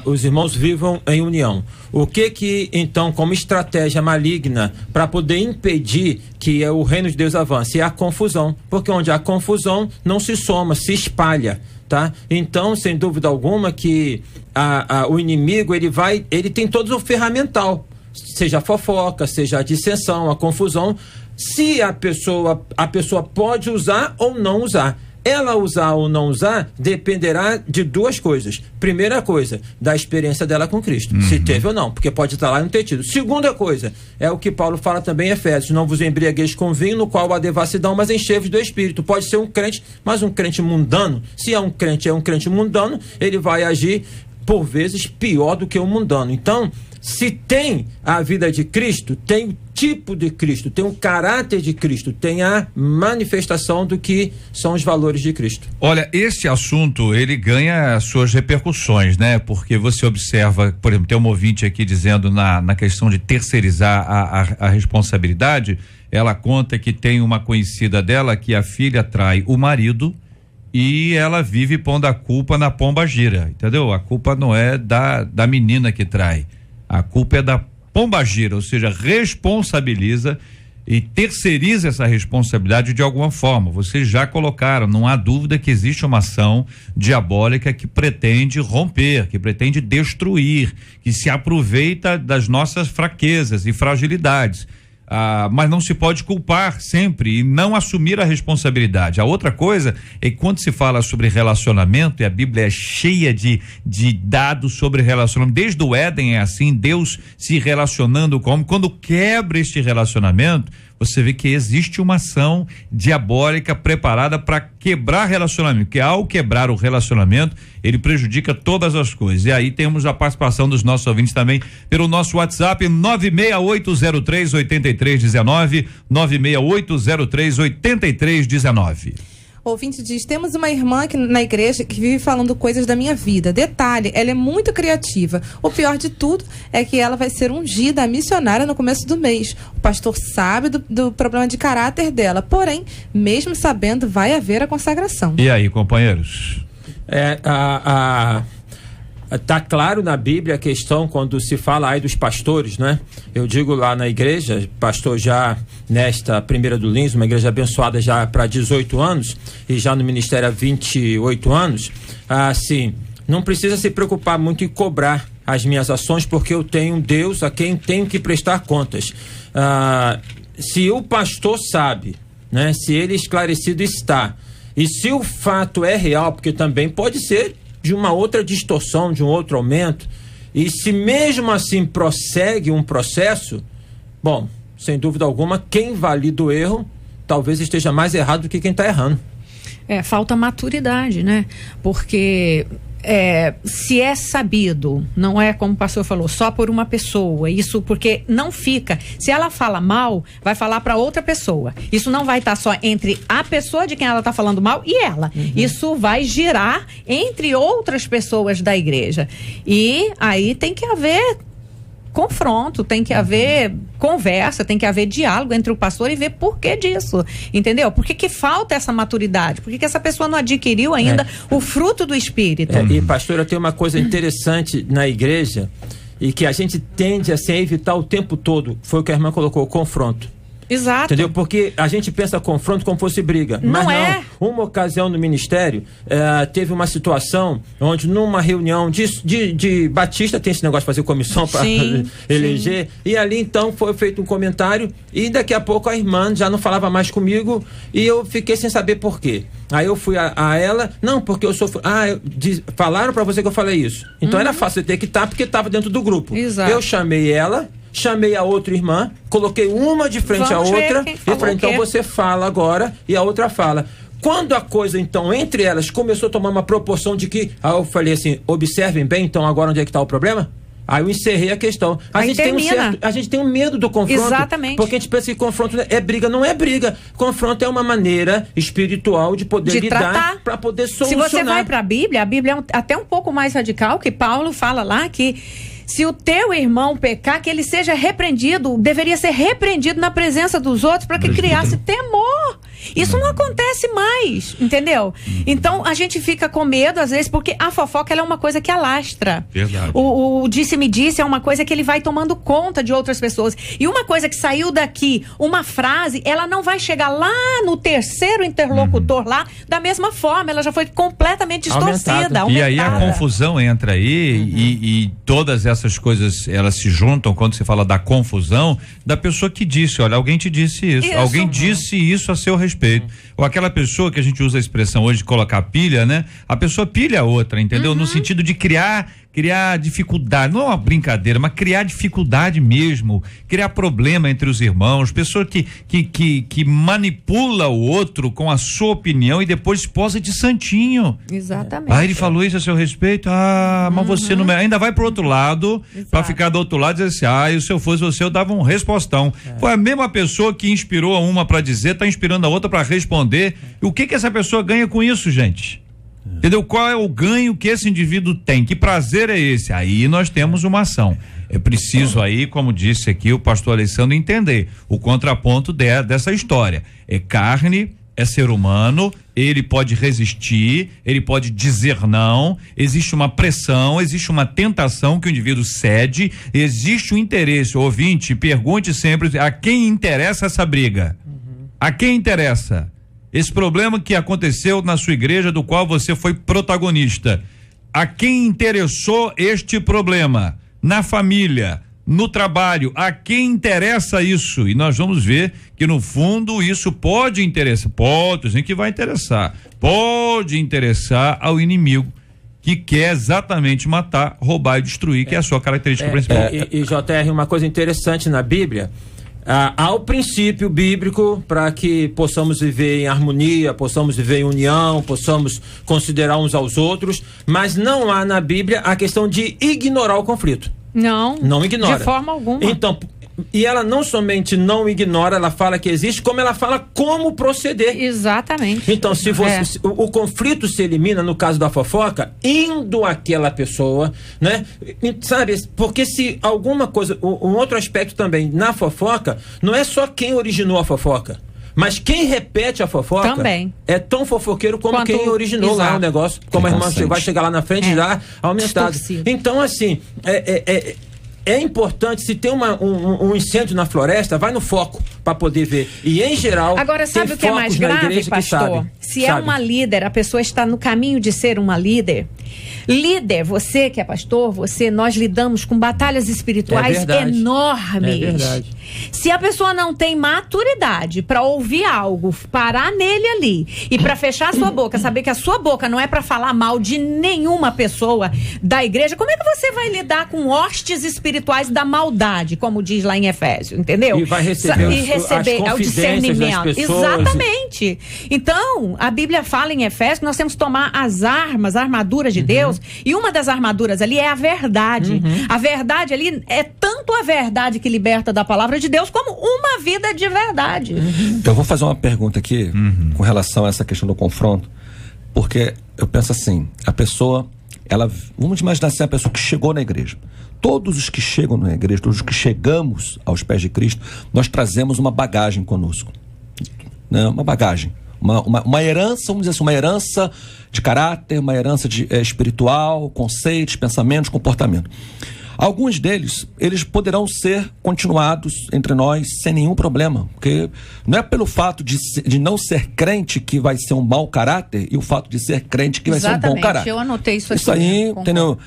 os irmãos vivam em união. O que então, como estratégia maligna para poder impedir que o reino de Deus avance? É a confusão, porque onde há confusão não se soma, se espalha, tá? Então, sem dúvida alguma que o inimigo ele tem todo o ferramental, seja a fofoca, seja a dissensão, a confusão. Se a pessoa pode usar ou não usar. Ela usar ou não usar dependerá de duas coisas. Primeira coisa, da experiência dela com Cristo, se teve ou não, porque pode estar lá e não ter tido. Segunda coisa, é o que Paulo fala também em Efésios: não vos embriagueis com vinho, no qual há devassidão, mas enchei-vos do Espírito. Pode ser um crente, mas um crente mundano. Se é um crente mundano, ele vai agir por vezes pior do que o mundano. Então, se tem a vida de Cristo, tem o tipo de Cristo, tem o caráter de Cristo, tem a manifestação do que são os valores de Cristo. Olha, esse assunto, ele ganha suas repercussões, né? Porque você observa, por exemplo, tem um ouvinte aqui dizendo na questão de terceirizar a responsabilidade. Ela conta que tem uma conhecida dela que a filha trai o marido e ela vive pondo a culpa na pombagira, entendeu? A culpa não é da menina que trai. A culpa é da pombagira, ou seja, responsabiliza e terceiriza essa responsabilidade de alguma forma. Vocês já colocaram, não há dúvida que existe uma ação diabólica que pretende romper, que pretende destruir, que se aproveita das nossas fraquezas e fragilidades. Mas não se pode culpar sempre e não assumir a responsabilidade. A outra coisa é que quando se fala sobre relacionamento, e a Bíblia é cheia de dados sobre relacionamento, desde o Éden é assim, Deus se relacionando com o homem. Quando quebra este relacionamento, você vê que existe uma ação diabólica preparada para quebrar relacionamento, porque ao quebrar o relacionamento, ele prejudica todas as coisas. E aí temos a participação dos nossos ouvintes também pelo nosso WhatsApp 968038319, 968038319. O ouvinte diz: temos uma irmã na igreja que vive falando coisas da minha vida. Detalhe, ela é muito criativa. O pior de tudo é que ela vai ser ungida a missionária no começo do mês. O pastor sabe do problema de caráter dela, porém, mesmo sabendo, vai haver a consagração. E aí, companheiros? Tá claro na Bíblia a questão quando se fala aí dos pastores, né? Eu digo lá na igreja, pastor já nesta Primeira do Lins, uma igreja abençoada já para 18 anos e já no ministério há 28 anos, assim, não precisa se preocupar muito em cobrar as minhas ações, porque eu tenho um Deus a quem tenho que prestar contas. Se o pastor sabe né? Se ele esclarecido está. E se o fato é real, porque também pode ser de uma outra distorção, de um outro aumento, e se mesmo assim prossegue um processo, bom, sem dúvida alguma, quem valida o erro talvez esteja mais errado do que quem está errando. Falta maturidade, né? Porque se é sabido, não é como o pastor falou, só por uma pessoa, isso porque não fica, se ela fala mal, vai falar para outra pessoa, isso não vai estar só entre a pessoa de quem ela está falando mal e ela, isso vai girar entre outras pessoas da igreja, e aí tem que haver confronto, tem que haver conversa, tem que haver diálogo entre o pastor e ver por que disso, entendeu? Por que falta essa maturidade? Por que essa pessoa não adquiriu ainda o fruto do Espírito? E pastor, eu tenho uma coisa interessante na igreja e que a gente tende assim, a evitar o tempo todo, foi o que a irmã colocou, o confronto. Exato. Entendeu? Porque a gente pensa confronto como fosse briga. Mas não. Uma ocasião no ministério, teve uma situação onde numa reunião de Batista, tem esse negócio de fazer comissão para eleger, e ali então foi feito um comentário e daqui a pouco a irmã já não falava mais comigo e eu fiquei sem saber por quê. Aí eu fui a ela, não, porque eu sou... falaram para você que eu falei isso. Então era fácil ter que estar porque estava dentro do grupo. Exato. Eu chamei ela, chamei a outra irmã, coloquei uma de frente à outra e falei, então você fala agora e a outra fala. Quando a coisa, então, entre elas começou a tomar uma proporção de que, eu falei assim, observem bem, então agora onde é que está o problema? Aí eu encerrei a questão. A gente tem um medo do confronto. Exatamente. Porque a gente pensa que confronto é briga. Não é briga. Confronto é uma maneira espiritual de poder lidar para poder solucionar. Se você vai para a Bíblia é até um pouco mais radical, que Paulo fala lá que se o teu irmão pecar, que ele seja repreendido, deveria ser repreendido na presença dos outros para que criasse temor. Isso não acontece mais, entendeu? Então a gente fica com medo às vezes, porque a fofoca ela é uma coisa que alastra. Verdade. O disse-me-disse é uma coisa que ele vai tomando conta de outras pessoas. E uma coisa que saiu daqui, uma frase, ela não vai chegar lá no terceiro interlocutor lá da mesma forma, ela já foi completamente distorcida, aumentada. E aí a confusão entra aí e todas essas coisas, elas se juntam quando se fala da confusão da pessoa que disse, olha, alguém te disse isso. Alguém disse isso a seu respeito. Ou aquela pessoa que a gente usa a expressão hoje de colocar pilha, né? A pessoa pilha a outra, entendeu? No sentido de criar dificuldade, não é uma brincadeira, mas criar dificuldade mesmo, criar problema entre os irmãos, pessoa que manipula o outro com a sua opinião e depois posa de santinho. Exatamente. Ele falou isso a seu respeito, mas você não... Ainda vai pro outro lado, para ficar do outro lado e dizer assim, e se eu fosse você eu dava um respostão. Foi a mesma pessoa que inspirou uma para dizer, tá inspirando a outra para responder. E o que essa pessoa ganha com isso, gente? Entendeu? Qual é o ganho que esse indivíduo tem? Que prazer é esse? Aí nós temos uma ação. É preciso aí, como disse aqui o pastor Alessandro, entender o contraponto dessa história. É carne, é ser humano, ele pode resistir, ele pode dizer não, existe uma pressão, existe uma tentação que o indivíduo cede, existe um interesse. Ouvinte, pergunte sempre a quem interessa essa briga. A quem interessa? Esse problema que aconteceu na sua igreja, do qual você foi protagonista. A quem interessou este problema? Na família, no trabalho, a quem interessa isso? E nós vamos ver que no fundo isso pode interessar, pode interessar ao inimigo que quer exatamente matar, roubar e destruir, que é a sua característica principal. E JR, uma coisa interessante na Bíblia, há o princípio bíblico para que possamos viver em harmonia, possamos viver em união, possamos considerar uns aos outros, mas não há na Bíblia a questão de ignorar o conflito. Não ignora. De forma alguma. Então, e ela não somente não ignora, ela fala que existe, como ela fala como proceder. Exatamente. Então, se você, o conflito se elimina, no caso da fofoca, indo àquela pessoa, né? Sabe, porque se alguma coisa, um outro aspecto também, na fofoca, não é só quem originou a fofoca, mas quem repete a fofoca também é tão fofoqueiro como quem originou lá o negócio, como a irmã vai chegar lá na frente já aumentado. Então, assim, é importante, se tem um incêndio na floresta, vai no foco. para poder ver. E em geral, agora sabe o que é mais grave, pastor? Se é uma líder, a pessoa está no caminho de ser uma líder. Líder, você que é pastor, nós lidamos com batalhas espirituais enormes. É verdade. Se a pessoa não tem maturidade para ouvir algo, parar nele ali e para fechar a sua boca, saber que a sua boca não é para falar mal de nenhuma pessoa da igreja, como é que você vai lidar com hostes espirituais da maldade, como diz lá em Efésios, entendeu? E vai receber o discernimento. Exatamente. Então, a Bíblia fala em Efésios que nós temos que tomar as armaduras de Deus, e uma das armaduras ali é a verdade. A verdade ali é tanto a verdade que liberta da palavra de Deus, como uma vida de verdade. Eu vou fazer uma pergunta aqui com relação a essa questão do confronto, porque eu penso assim, a pessoa, vamos imaginar assim, a pessoa que chegou na igreja. Todos os que chegam na igreja, todos os que chegamos aos pés de Cristo, nós trazemos uma bagagem conosco, né? Uma bagagem, uma herança, vamos dizer assim, uma herança de caráter, uma herança espiritual, conceitos, pensamentos, comportamento. Alguns deles, eles poderão ser continuados entre nós sem nenhum problema, porque não é pelo fato de não ser crente que vai ser um mau caráter, e o fato de ser crente que vai ser um bom caráter. Eu anotei isso aqui. Isso aí, entendeu?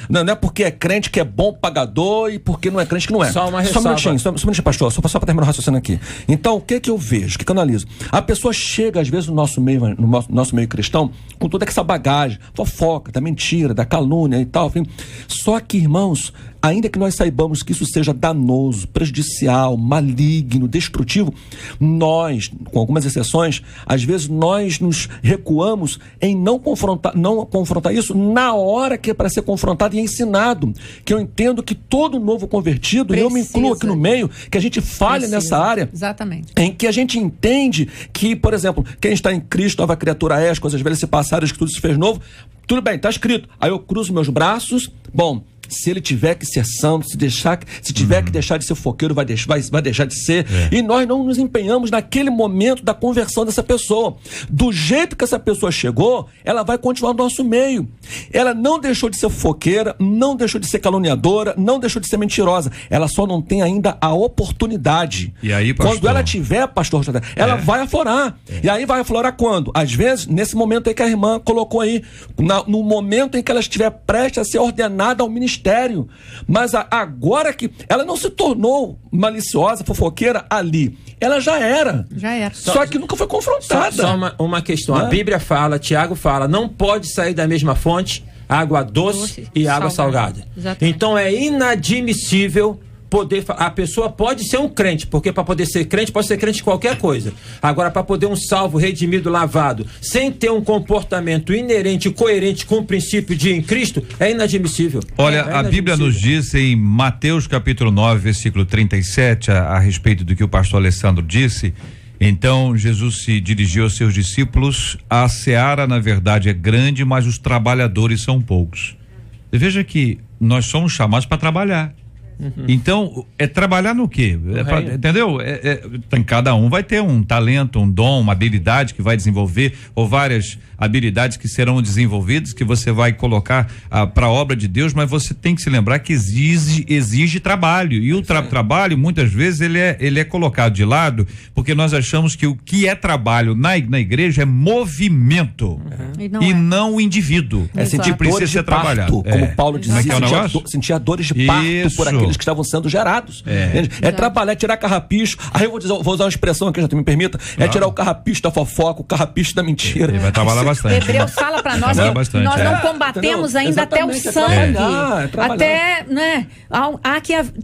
Não é porque é crente que é bom pagador e porque não é crente que não é. Só uma ressalva. Só um minutinho, pastor, só para terminar o raciocínio aqui. Então, o que eu vejo, o que eu analiso? A pessoa chega, às vezes, no nosso meio cristão, com toda essa bagagem, fofoca, da mentira, da calúnia e tal, enfim. Só que, irmãos, ainda que nós saibamos que isso seja danoso, prejudicial, maligno, destrutivo, nós, com algumas exceções, às vezes nós nos recuamos em não confrontar isso na hora que é para ser confrontado e ensinado. Que eu entendo que todo novo convertido, e eu me incluo aqui no meio, que a gente falha nessa área. Exatamente. Em que a gente entende que, por exemplo, quem está em Cristo, nova criatura é, as coisas velhas se passaram, que tudo se fez novo. Tudo bem, está escrito. Aí eu cruzo meus braços, bom, se ele tiver que ser santo, se tiver que deixar de ser foqueiro, vai deixar de ser. E nós não nos empenhamos naquele momento da conversão dessa pessoa. Do jeito que essa pessoa chegou, ela vai continuar no nosso meio. Ela não deixou de ser foqueira, não deixou de ser caluniadora, não deixou de ser mentirosa. Ela só não tem ainda a oportunidade. E aí, pastor? Quando ela tiver, pastor, ela vai aflorar. E aí vai aflorar quando? Às vezes, nesse momento aí que a irmã colocou aí, no momento em que ela estiver prestes a ser ordenada ao ministério. Mas agora que ela não se tornou maliciosa, fofoqueira ali, ela já era. Só que nunca foi confrontada. Só uma questão. A Bíblia fala, Tiago fala, não pode sair da mesma fonte água doce e água salgada. Então é inadmissível a pessoa pode ser um crente, porque para poder ser crente, pode ser crente em qualquer coisa. Agora, para poder um salvo, redimido, lavado, sem ter um comportamento inerente e coerente com o princípio de em Cristo, é inadmissível. Olha, a Bíblia nos diz em Mateus capítulo 9, versículo 37, a respeito do que o pastor Alessandro disse. Então Jesus se dirigiu aos seus discípulos: a seara na verdade é grande, mas os trabalhadores são poucos. E veja que nós somos chamados para trabalhar. Então, é trabalhar no quê? Entendeu? Cada um vai ter um talento, um dom, uma habilidade que vai desenvolver, ou várias habilidades que serão desenvolvidas, que você vai colocar para a obra de Deus, mas você tem que se lembrar que exige trabalho, e o trabalho, muitas vezes, ele é colocado de lado, porque nós achamos que o que é trabalho na igreja é movimento, e não o indivíduo. Sentir dores de parto, como Paulo dizia, sentir dores de parto por aqueles que estavam sendo gerados. Trabalhar, tirar carrapicho. Aí eu vou usar uma expressão aqui, já me permita, tirar o carrapicho da fofoca, o carrapicho da mentira. Ele vai trabalhar bastante. Hebreus fala para nós que nós não combatemos ainda até o sangue. Até, né?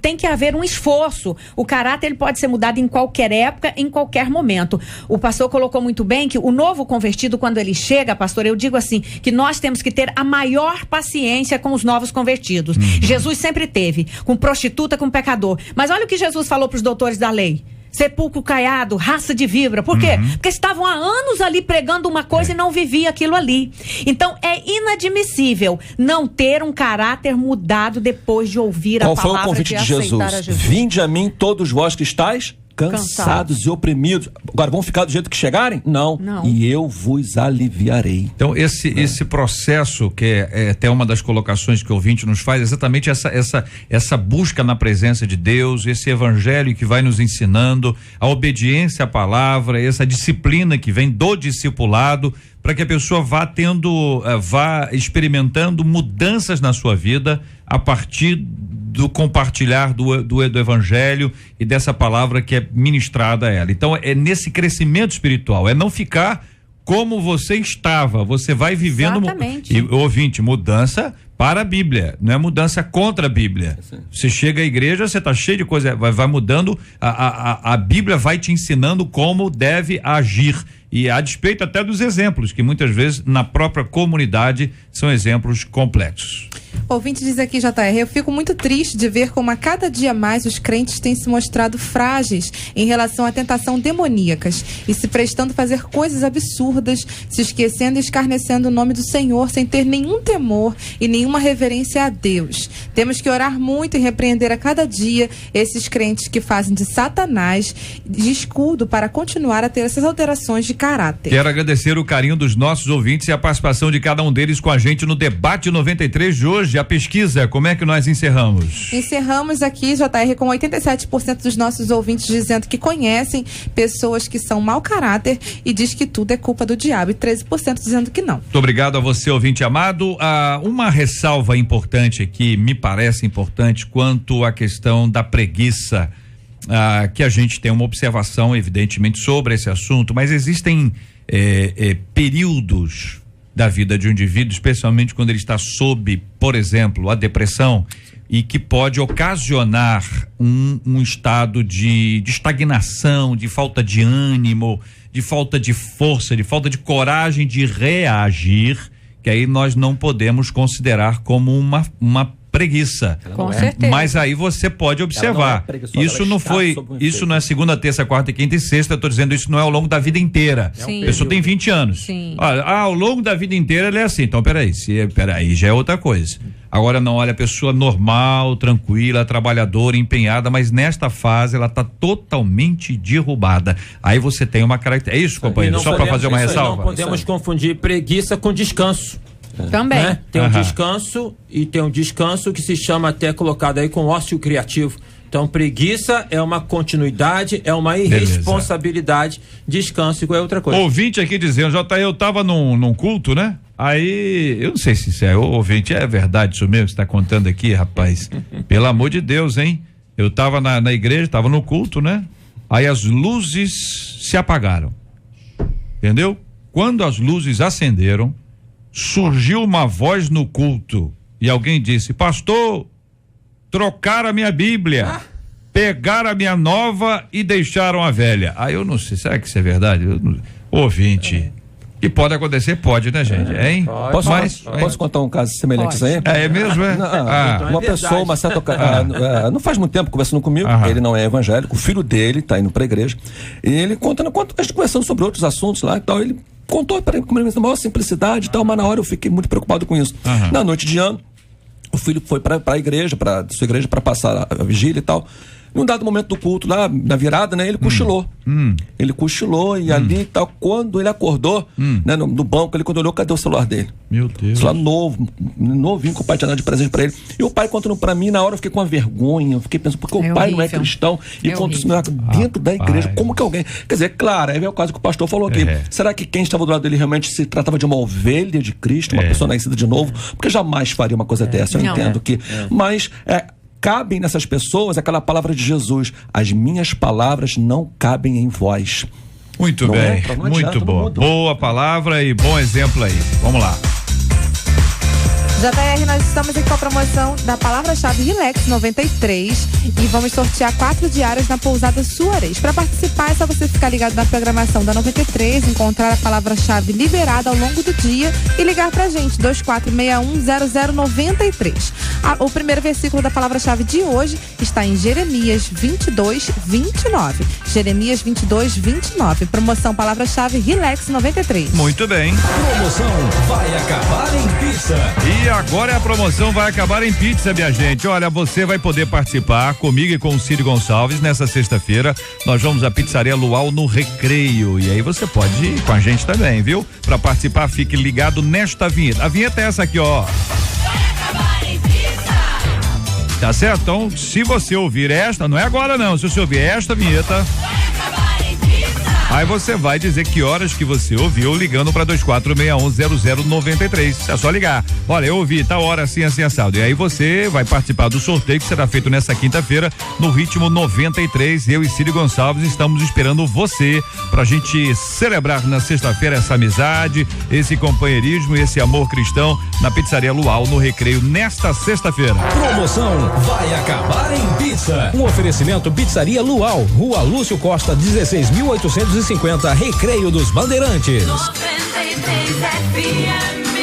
Tem que haver um esforço. O caráter ele pode ser mudado em qualquer época, em qualquer momento. O pastor colocou muito bem que o novo convertido, quando ele chega, pastor, eu digo assim, que nós temos que ter a maior paciência com os novos convertidos. Jesus sempre teve, com prostituta, com pecador. Mas olha o que Jesus falou para os doutores da lei: sepulcro caiado, raça de víbora. Por quê? Porque estavam há anos ali pregando uma coisa e não vivia aquilo ali. Então é inadmissível não ter um caráter mudado depois de ouvir a palavra. Qual foi o convite de Jesus? Vinde a mim todos vós que estáis cansados e oprimidos. Agora, vão ficar do jeito que chegarem? Não. E eu vos aliviarei. Então, esse processo, que é até uma das colocações que o ouvinte nos faz, exatamente essa busca na presença de Deus, esse evangelho que vai nos ensinando, a obediência à palavra, essa disciplina que vem do discipulado, para que a pessoa vá experimentando mudanças na sua vida a partir do compartilhar do evangelho e dessa palavra que é ministrada a ela. Então, é nesse crescimento espiritual, é não ficar como você estava, você vai vivendo. Exatamente. E ouvinte, mudança para a Bíblia, não é mudança contra a Bíblia. Você chega à igreja, você está cheio de coisa, vai mudando, a Bíblia vai te ensinando como deve agir. E a despeito até dos exemplos, que muitas vezes na própria comunidade são exemplos complexos. Ouvinte diz aqui, JR, eu fico muito triste de ver como a cada dia mais os crentes têm se mostrado frágeis em relação à tentação demoníacas e se prestando a fazer coisas absurdas, se esquecendo e escarnecendo o nome do Senhor sem ter nenhum temor e nenhuma reverência a Deus. Temos que orar muito e repreender a cada dia esses crentes que fazem de Satanás de escudo para continuar a ter essas alterações de caráter. Quero agradecer o carinho dos nossos ouvintes e a participação de cada um deles com a gente no debate 93 de hoje. A pesquisa, como é que nós encerramos? Encerramos aqui, JR, com 87% dos nossos ouvintes dizendo que conhecem pessoas que são mau caráter e diz que tudo é culpa do diabo, e 13% dizendo que não. Muito obrigado a você, ouvinte amado. Uma ressalva importante aqui, me parece importante, quanto à questão da preguiça, que a gente tem uma observação, evidentemente, sobre esse assunto, mas existem períodos da vida de um indivíduo, especialmente quando ele está sob, por exemplo, a depressão, e que pode ocasionar um estado de estagnação, de falta de ânimo, de falta de força, de falta de coragem de reagir, que aí nós não podemos considerar como uma preguiça. Com certeza. Mas aí você pode observar. Isso não foi, isso não é segunda, terça, quarta, quinta e sexta, eu tô dizendo, isso não é ao longo da vida inteira. Sim. A pessoa tem 20 anos. Sim. Olha, ao longo da vida inteira ele é assim. Então, peraí, já é outra coisa. Agora não, olha, a pessoa normal, tranquila, trabalhadora, empenhada, mas nesta fase ela está totalmente derrubada. Aí você tem uma característica. É isso, companheiro? Só para fazer uma ressalva. Não podemos confundir preguiça com descanso. Também. Né? Tem um descanso e tem um descanso que se chama até colocado aí com ócio criativo. Então, preguiça é uma continuidade, é uma irresponsabilidade. Descanso é outra coisa. Ouvinte aqui dizendo, eu tava num culto, né? Aí, eu não sei se isso é ouvinte, é verdade isso mesmo que você tá contando aqui, rapaz? Pelo amor de Deus, hein? Eu tava na igreja, tava no culto, né? Aí as luzes se apagaram. Entendeu? Quando as luzes acenderam, surgiu uma voz no culto e alguém disse, pastor, trocaram a minha Bíblia, pegaram a minha nova e deixaram a velha. Aí eu não sei, será que isso é verdade? Ouvinte, que pode acontecer? Pode, né, gente? Hein? Posso contar um caso semelhante a isso aí? É mesmo, é? Uma pessoa, uma certa não faz muito tempo conversando comigo, ele não é evangélico, o filho dele tá indo pra igreja, e ele a gente conversando sobre outros assuntos lá e tal, ele contou para ele com a maior simplicidade e tal, mas na hora eu fiquei muito preocupado com isso. Na noite de ano, o filho foi para a igreja, para sua igreja, para passar a vigília e tal. Num dado momento do culto, lá na virada, né, ele cochilou. Ele cochilou e ali e tal, quando ele acordou, né, no banco, ele quando olhou, cadê o celular dele? Meu Deus. Celular novinho, com o pai tinha dado de presente pra ele. E o pai contando pra mim, na hora eu fiquei com uma vergonha, eu fiquei pensando, porque o pai não é cristão e conta isso dentro da igreja, como que alguém... Quer dizer, claro, aí é o caso que o pastor falou aqui. Será que quem estava do lado dele realmente se tratava de uma ovelha de Cristo, uma pessoa nascida de novo? Porque jamais faria uma coisa dessa, eu entendo que... Mas... cabem nessas pessoas aquela palavra de Jesus, as minhas palavras não cabem em vós. Muito bem, muito boa. Boa palavra e bom exemplo aí. Vamos lá. JR, nós estamos aqui com a promoção da palavra-chave Relax 93 e vamos sortear 4 diárias na pousada Suarez. Para participar é só você ficar ligado na programação da 93, encontrar a palavra-chave liberada ao longo do dia e ligar pra gente, 2461-0093. O primeiro versículo da palavra-chave de hoje está em Jeremias 22:29. Jeremias 22:29. Promoção palavra-chave Relax 93. Muito bem. Promoção vai acabar em pista. E agora a promoção vai acabar em pizza, minha gente. Olha, você vai poder participar comigo e com o Círio Gonçalves nessa sexta-feira. Nós vamos à Pizzaria Luau no Recreio. E aí você pode ir com a gente também, viu? Para participar, fique ligado nesta vinheta. A vinheta é essa aqui, ó. Tá certo? Então, se você ouvir esta, não é agora não, se você ouvir esta vinheta, aí você vai dizer que horas que você ouviu ligando para 24610093. É só ligar. Olha, eu ouvi, tá hora assim assado. E aí você vai participar do sorteio que será feito nessa quinta-feira no Ritmo 93. Eu e Círio Gonçalves estamos esperando você pra gente celebrar na sexta-feira essa amizade, esse companheirismo e esse amor cristão na Pizzaria Luau no Recreio nesta sexta-feira. Promoção vai acabar em pizza. Um oferecimento Pizzaria Luau, Rua Lúcio Costa, 16.850, Recreio dos Bandeirantes. 93 FM.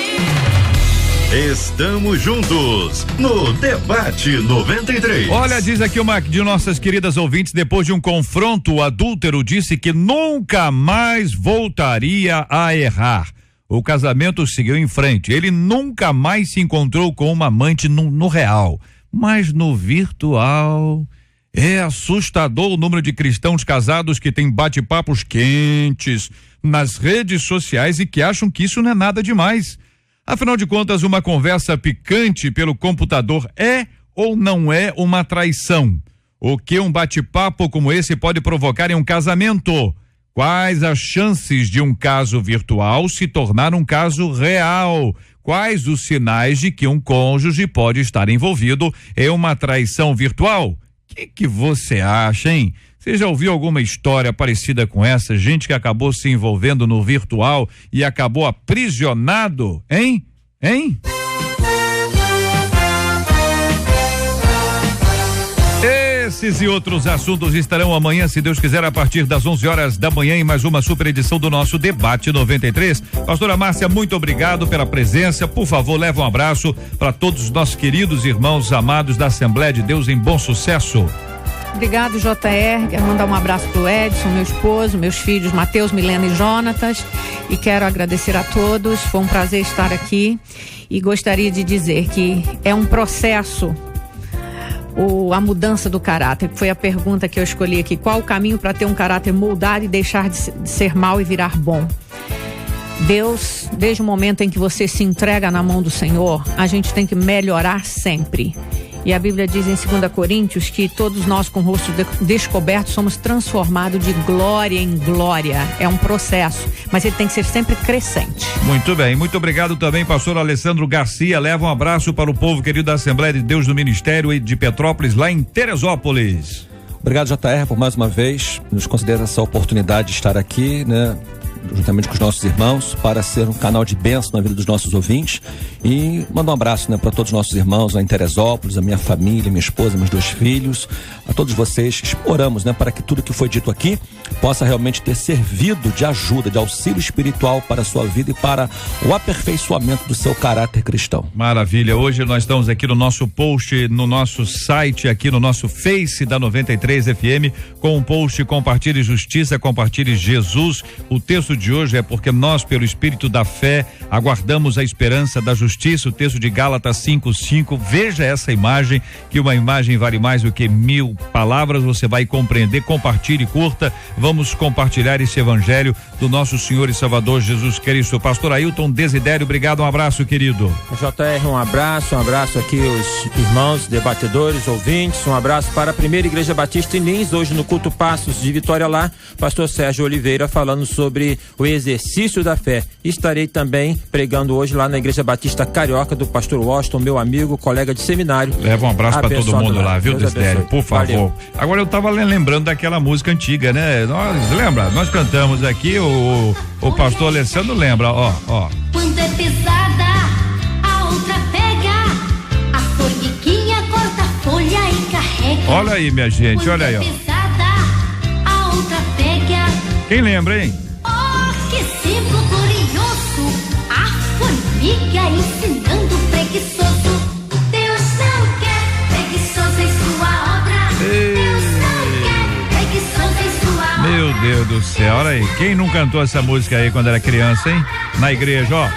Estamos juntos no Debate 93. Olha, diz aqui uma de nossas queridas ouvintes, depois de um confronto, o adúltero disse que nunca mais voltaria a errar. O casamento seguiu em frente. Ele nunca mais se encontrou com uma amante no real, mas no virtual. É assustador o número de cristãos casados que têm bate-papos quentes nas redes sociais e que acham que isso não é nada demais. Afinal de contas, uma conversa picante pelo computador é ou não é uma traição? O que um bate-papo como esse pode provocar em um casamento? Quais as chances de um caso virtual se tornar um caso real? Quais os sinais de que um cônjuge pode estar envolvido em uma traição virtual? Que você acha, hein? Você já ouviu alguma história parecida com essa? Gente que acabou se envolvendo no virtual e acabou aprisionado, hein? Esses e outros assuntos estarão amanhã, se Deus quiser, a partir das 11 horas da manhã em mais uma super edição do nosso Debate 93. Pastora Márcia, muito obrigado pela presença. Por favor, leve um abraço para todos os nossos queridos irmãos amados da Assembleia de Deus em Bom Sucesso. Obrigado, JR. Quero mandar um abraço pro Edson, meu esposo, meus filhos Mateus, Milena e Jonatas. E quero agradecer a todos. Foi um prazer estar aqui. E gostaria de dizer que é um processo, a mudança do caráter, que foi a pergunta que eu escolhi aqui. Qual o caminho para ter um caráter moldado e deixar de ser mal e virar bom? Deus, desde o momento em que você se entrega na mão do Senhor, a gente tem que melhorar sempre. E a Bíblia diz em 2 Coríntios que todos nós com o rosto descoberto somos transformados de glória em glória. É um processo, mas ele tem que ser sempre crescente. Muito bem, muito obrigado também, pastor Alessandro Garcia. Leva um abraço para o povo querido da Assembleia de Deus do Ministério de Petrópolis, lá em Teresópolis. Obrigado, JR, por mais uma vez nos conceder essa oportunidade de estar aqui, né? Juntamente com os nossos irmãos, para ser um canal de bênção na vida dos nossos ouvintes. E mando um abraço, né, para todos os nossos irmãos lá em Teresópolis, a minha família, minha esposa, meus 2 filhos, a todos vocês. Oramos, né, para que tudo que foi dito aqui possa realmente ter servido de ajuda, de auxílio espiritual para a sua vida e para o aperfeiçoamento do seu caráter cristão. Maravilha. Hoje nós estamos aqui no nosso post, no nosso site, aqui no nosso Face da 93 FM, com um post: compartilhe justiça, compartilhe Jesus. O texto de hoje é porque nós, pelo Espírito da fé, aguardamos a esperança da justiça. O texto de Gálatas 5:5. Veja essa imagem, que uma imagem vale mais do que 1000 palavras. Você vai compreender. Compartilhe, curta. Vamos compartilhar esse evangelho do nosso Senhor e Salvador Jesus Cristo. Pastor Ailton Desidério, obrigado, um abraço, querido. JR, um abraço aqui os irmãos debatedores, ouvintes, um abraço para a Primeira Igreja Batista em Lins, hoje no culto Passos de Vitória lá, pastor Sérgio Oliveira falando sobre o exercício da fé. Estarei também pregando hoje lá na Igreja Batista Carioca do pastor Washington, meu amigo, colega de seminário. Leva um abraço para todo mundo lá, viu, Desidério? Por favor. Valeu. Agora eu tava lembrando daquela música antiga, né? Nós cantamos aqui, o pastor Alessandro lembra, ó. Quando é pesada, a outra pega, a formiguinha corta a folha e carrega. Olha aí, minha gente, olha aí, ó. Quando é pesada, a outra pega. Quem lembra, hein? Oh, que símbolo glorioso, a formiga ensinando o preguiçoso. Deus não quer preguiçoso em sua obra. Deus não quer preguiçoso em sua obra. Meu Deus do céu, olha aí. Quem não cantou essa música aí quando era criança, hein? Na igreja, ó.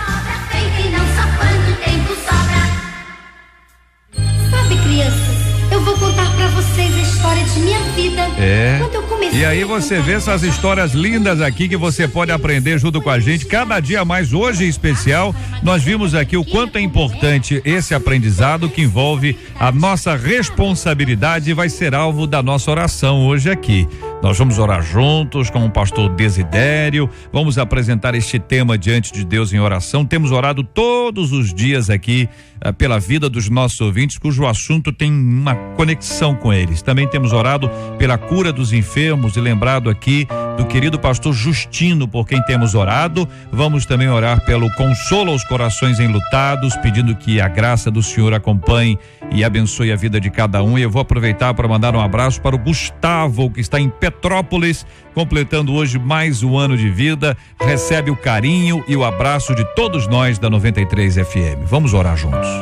Quando eu comecei E aí você vê essas histórias lindas aqui que você pode aprender junto com a gente. Cada dia mais, hoje em especial, nós vimos aqui o quanto é importante esse aprendizado que envolve a nossa responsabilidade e vai ser alvo da nossa oração hoje aqui. Nós vamos orar juntos com o pastor Desidério, vamos apresentar este tema diante de Deus em oração. Temos orado todos os dias aqui pela vida dos nossos ouvintes, cujo assunto tem uma conexão com eles. Também temos orado pela cura dos enfermos e lembrado aqui do querido pastor Justino, por quem temos orado. Vamos também orar pelo consolo aos corações enlutados, pedindo que a graça do Senhor acompanhe e abençoe a vida de cada um. E eu vou aproveitar para mandar um abraço para o Gustavo, que está em Petrópolis, completando hoje mais um ano de vida. Recebe o carinho e o abraço de todos nós da 93 FM. Vamos orar juntos.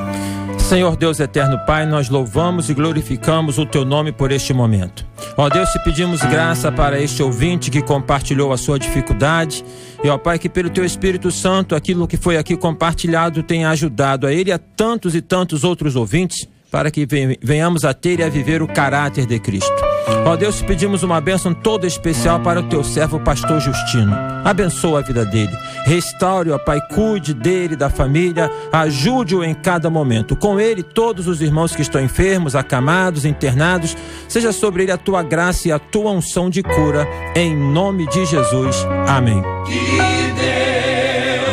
Senhor Deus eterno Pai, nós louvamos e glorificamos o teu nome por este momento. Ó Deus, te pedimos graça para este ouvinte que compartilhou a sua dificuldade. E ó Pai, que pelo teu Espírito Santo, aquilo que foi aqui compartilhado tenha ajudado a ele e a tantos e tantos outros ouvintes, para que venhamos a ter e a viver o caráter de Cristo. Ó Deus, te pedimos uma bênção toda especial para o teu servo pastor Justino. Abençoa a vida dele, restaure, ó Pai, cuide dele, da família, ajude-o em cada momento. Com ele, todos os irmãos que estão enfermos, acamados, internados, seja sobre ele a tua graça e a tua unção de cura, em nome de Jesus. Amém. Que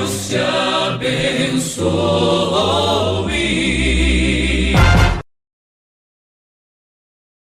Deus te abençoe.